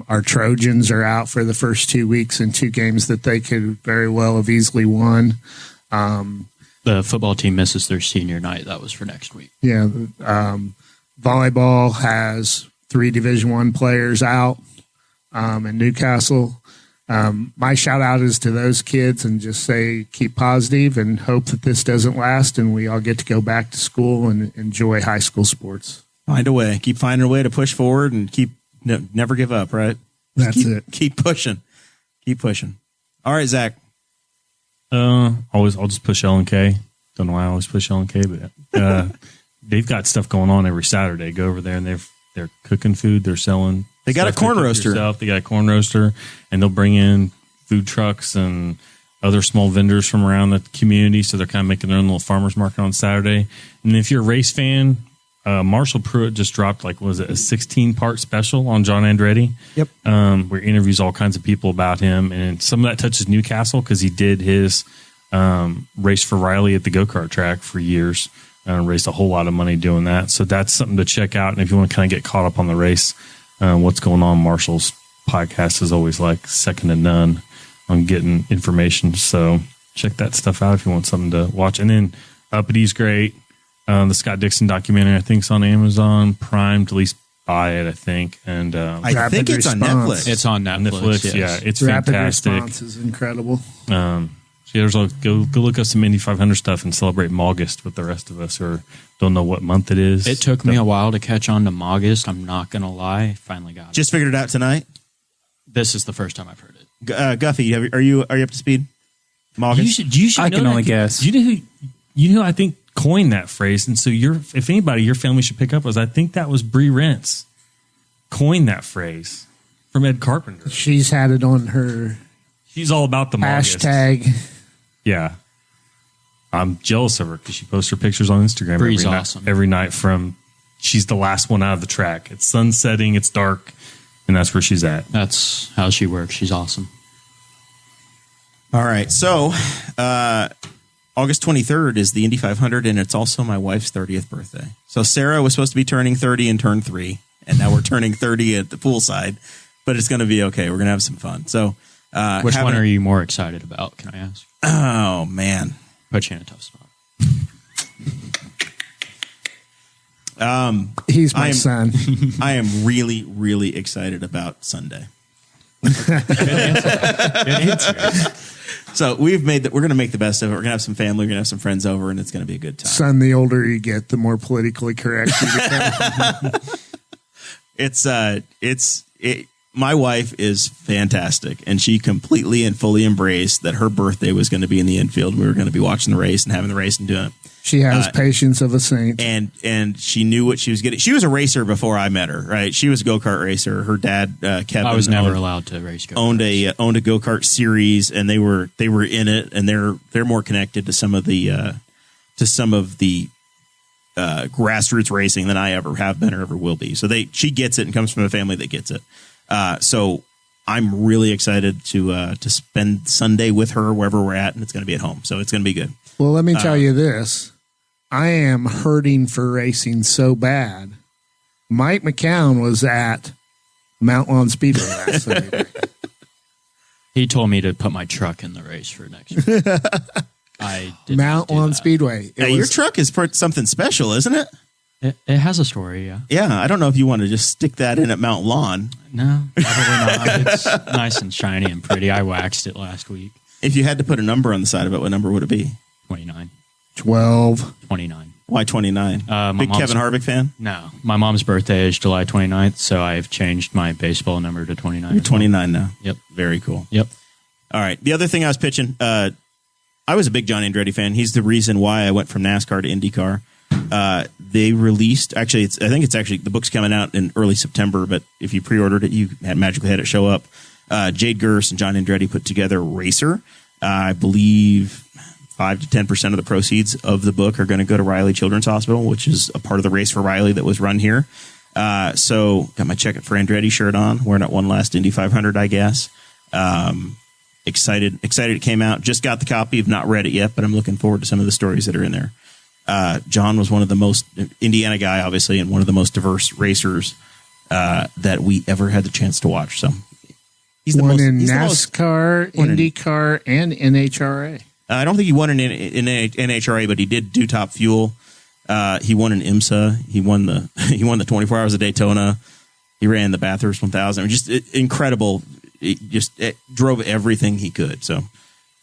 Our Trojans are out for the first 2 weeks in 2 games that they could very well have easily won. The football team misses their senior night. That was for next week. Yeah. Volleyball has 3 Division I players out in Newcastle. My shout out is to those kids and just say keep positive and hope that this doesn't last and we all get to go back to school and enjoy high school sports. Find a way. Keep finding a way to push forward and never give up, right? That's it. Keep pushing. Keep pushing. All right, Zach. I'll just push L&K. Don't know why I always push L&K, but they've got stuff going on every Saturday. Go over there and they're cooking food. They're selling. They got a stuff to corn cook roaster. yourself. They got a corn roaster, and they'll bring in food trucks and other small vendors from around the community. So they're kind of making their own little farmers market on Saturday. And if you're a race fan, Marshall Pruitt just dropped a 16-part special on John Andretti. Yep. Where he interviews all kinds of people about him, and some of that touches Newcastle because he did his race for Riley at the go-kart track for years. Raised a whole lot of money doing that. So that's something to check out. And if you want to kind of get caught up on the race, what's going on, Marshall's podcast is always like second to none on getting information. So check that stuff out if you want something to watch. And then Uppity's great. The Scott Dixon documentary, I think, is on Amazon Prime. To at least buy it, I think. And I Rapid think it's on response. Netflix. It's on Netflix. Yes. Yeah, it's Rapid fantastic. response is incredible. So there's go look up some Indy 500 stuff and celebrate Maugust with the rest of us who don't know what month it is. It took me a while to catch on to Maugust. I'm not going to lie. Finally got it. Just figured it out tonight. This is the first time I've heard it. Guffey, are you up to speed? August? You should I know can that. only guess. You know who I think coined that phrase, and so if anybody, your family should pick up was I think that was Bree Rentz coined that phrase from Ed Carpenter. She's had it on her She's all about the Maugust. hashtag. Yeah. I'm jealous of her because she posts her pictures on Instagram Bree's awesome. every night from she's the last one out of the track. It's sun setting, it's dark, and that's where she's at. That's how she works. She's awesome. All right. So August 23rd is the Indy 500, and it's also my wife's 30th birthday. So Sarah was supposed to be turning 30 and turned 3, and now we're turning 30 at the poolside, but it's going to be okay. We're going to have some fun. So Which one are you more excited about? Can I ask? Oh man, Put you in a tough spot. He's my son. I am really, really excited about Sunday. Good answer. So we're going to make the best of it. We're going to have some family. We're going to have some friends over, and it's going to be a good time. Son, the older you get, the more politically correct you become. My wife is fantastic, and she completely and fully embraced that her birthday was going to be in the infield. We were going to be watching the race and having the race and doing it. She has patience of a saint. And she knew what she was getting. She was a racer before I met her, right? She was a go-kart racer. Her dad, Kevin, I was never allowed to race go-karts. owned a go-kart series, and they were in it, and they're more connected to some of the grassroots racing than I ever have been or ever will be. So she gets it and comes from a family that gets it. So I'm really excited to spend Sunday with her wherever we're at, and it's going to be at home. So it's going to be good. Well, let me tell you this. I am hurting for racing so bad. Mike McKown was at Mount Lawn Speedway last Sunday. He told me to put my truck in the race for next week. I did Mount Lawn Speedway. Your truck is something special, isn't it? It has a story, yeah. Yeah, I don't know if you want to just stick that in at Mount Lawn. No, probably not. It's nice and shiny and pretty. I waxed it last week. If you had to put a number on the side of it, what number would it be? 29. 12. 29. Why 29? Big Kevin Harvick fan? No. My mom's birthday is July 29th, so I've changed my baseball number to 29. You're 29 now. Yep. Very cool. Yep. All right. The other thing I was pitching, I was a big Johnny Andretti fan. He's the reason why I went from NASCAR to IndyCar. They released, I think it's the book's coming out in early September, but if you pre-ordered it, you magically had it show up. Jade Gurse and John Andretti put together Racer. I believe 5 to 10% of the proceeds of the book are going to go to Riley Children's Hospital, which is a part of the Race for Riley that was run here. So got my Check It for Andretti shirt on, wearing it one last Indy 500, I guess. Excited it came out. Just got the copy. Have not read it yet, but I'm looking forward to some of the stories that are in there. John was one of the most Indiana guy, obviously, and one of the most diverse racers that we ever had the chance to watch. So he's the won in NASCAR, IndyCar, and NHRA. I don't think he won in NHRA, but he did do Top Fuel. He won in IMSA. He won the 24 Hours of Daytona. He ran the Bathurst 1000. Just incredible. It drove everything he could. So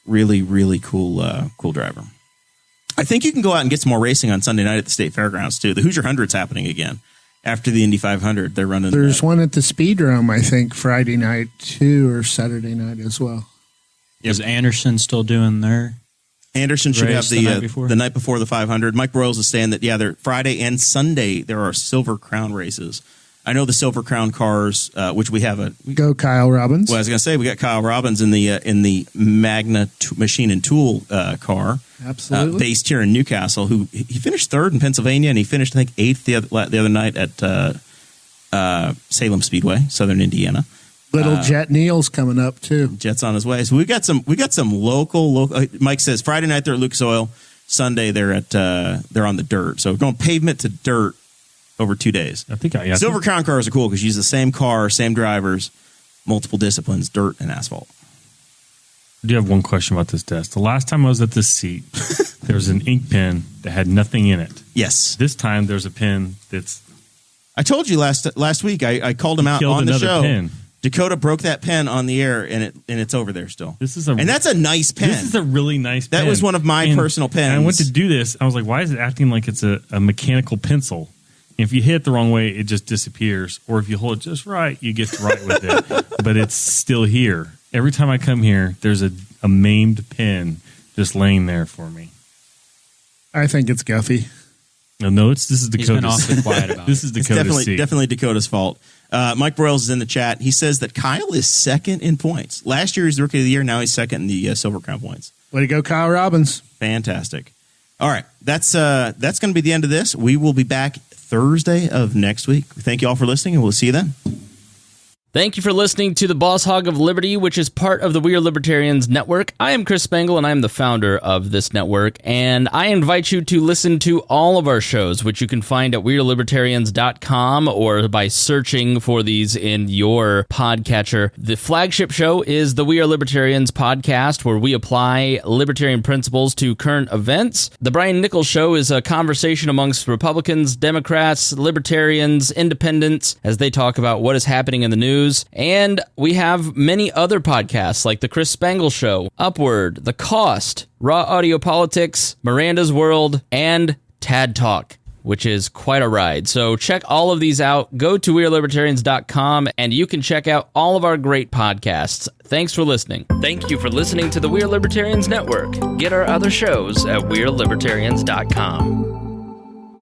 really, really cool driver. I think you can go out and get some more racing on Sunday night at the State Fairgrounds too. The Hoosier 100's happening again after the Indy 500. They're running. There's one at the Speedrome, I think, Friday night too, or Saturday night as well. Is Anderson still doing their? Anderson should have the night before the 500. Mike Broyles is saying that they're Friday and Sunday there are Silver Crown races. I know the Silver Crown cars, which we have go Kyle Robbins. Well, I was going to say we got Kyle Robbins in the Magna Machine and Tool car, absolutely based here in Newcastle. Who he finished third in Pennsylvania, and he finished I think eighth the other night at Salem Speedway, Southern Indiana. Little Jet Neal's coming up too. Jet's on his way. So we got some local. Mike says Friday night they're at Lucas Oil. Sunday they're on the dirt. So we're going pavement to dirt over 2 days. Silver Crown cars are cool because you use the same car, same drivers, multiple disciplines, dirt and asphalt. I do have one question about this desk. The last time I was at this seat, there was an ink pen that had nothing in it. Yes. This time there's a pen that's. I told you last week. I called him out on the show. Pen. Dakota broke that pen on the air, and it's over there still. And that's a nice pen. This is a really nice pen. That was one of my personal pens. And I went to do this. I was like, why is it acting like it's a mechanical pencil? If you hit it the wrong way, it just disappears. Or if you hold it just right, you get to write with it. But it's still here. Every time I come here, there's a maimed pen just laying there for me. I think it's Guffey. No, this is Dakota's. He's been awfully quiet about This is Dakota's seat. Definitely Dakota's fault. Mike Broyles is in the chat. He says that Kyle is second in points. Last year he's the Rookie of the Year. Now he's second in the Silver Crown points. Way to go, Kyle Robbins. Fantastic. All right. That's going to be the end of this. We will be back Thursday of next week. Thank you all for listening, and we'll see you then. Thank you for listening to the Boss Hog of Liberty, which is part of the We Are Libertarians Network. I am Chris Spangle, and I am the founder of this network, and I invite you to listen to all of our shows, which you can find at wearelibertarians.com or by searching for these in your podcatcher. The flagship show is the We Are Libertarians podcast, where we apply libertarian principles to current events. The Brian Nichols Show is a conversation amongst Republicans, Democrats, Libertarians, Independents, as they talk about what is happening in the news. And we have many other podcasts like The Chris Spangle Show, Upward, The Cost, Raw Audio Politics, Miranda's World, and Tad Talk, which is quite a ride. So check all of these out. Go to wearelibertarians.com and you can check out all of our great podcasts. Thanks for listening. Thank you for listening to the We Are Libertarians Network. Get our other shows at wearelibertarians.com.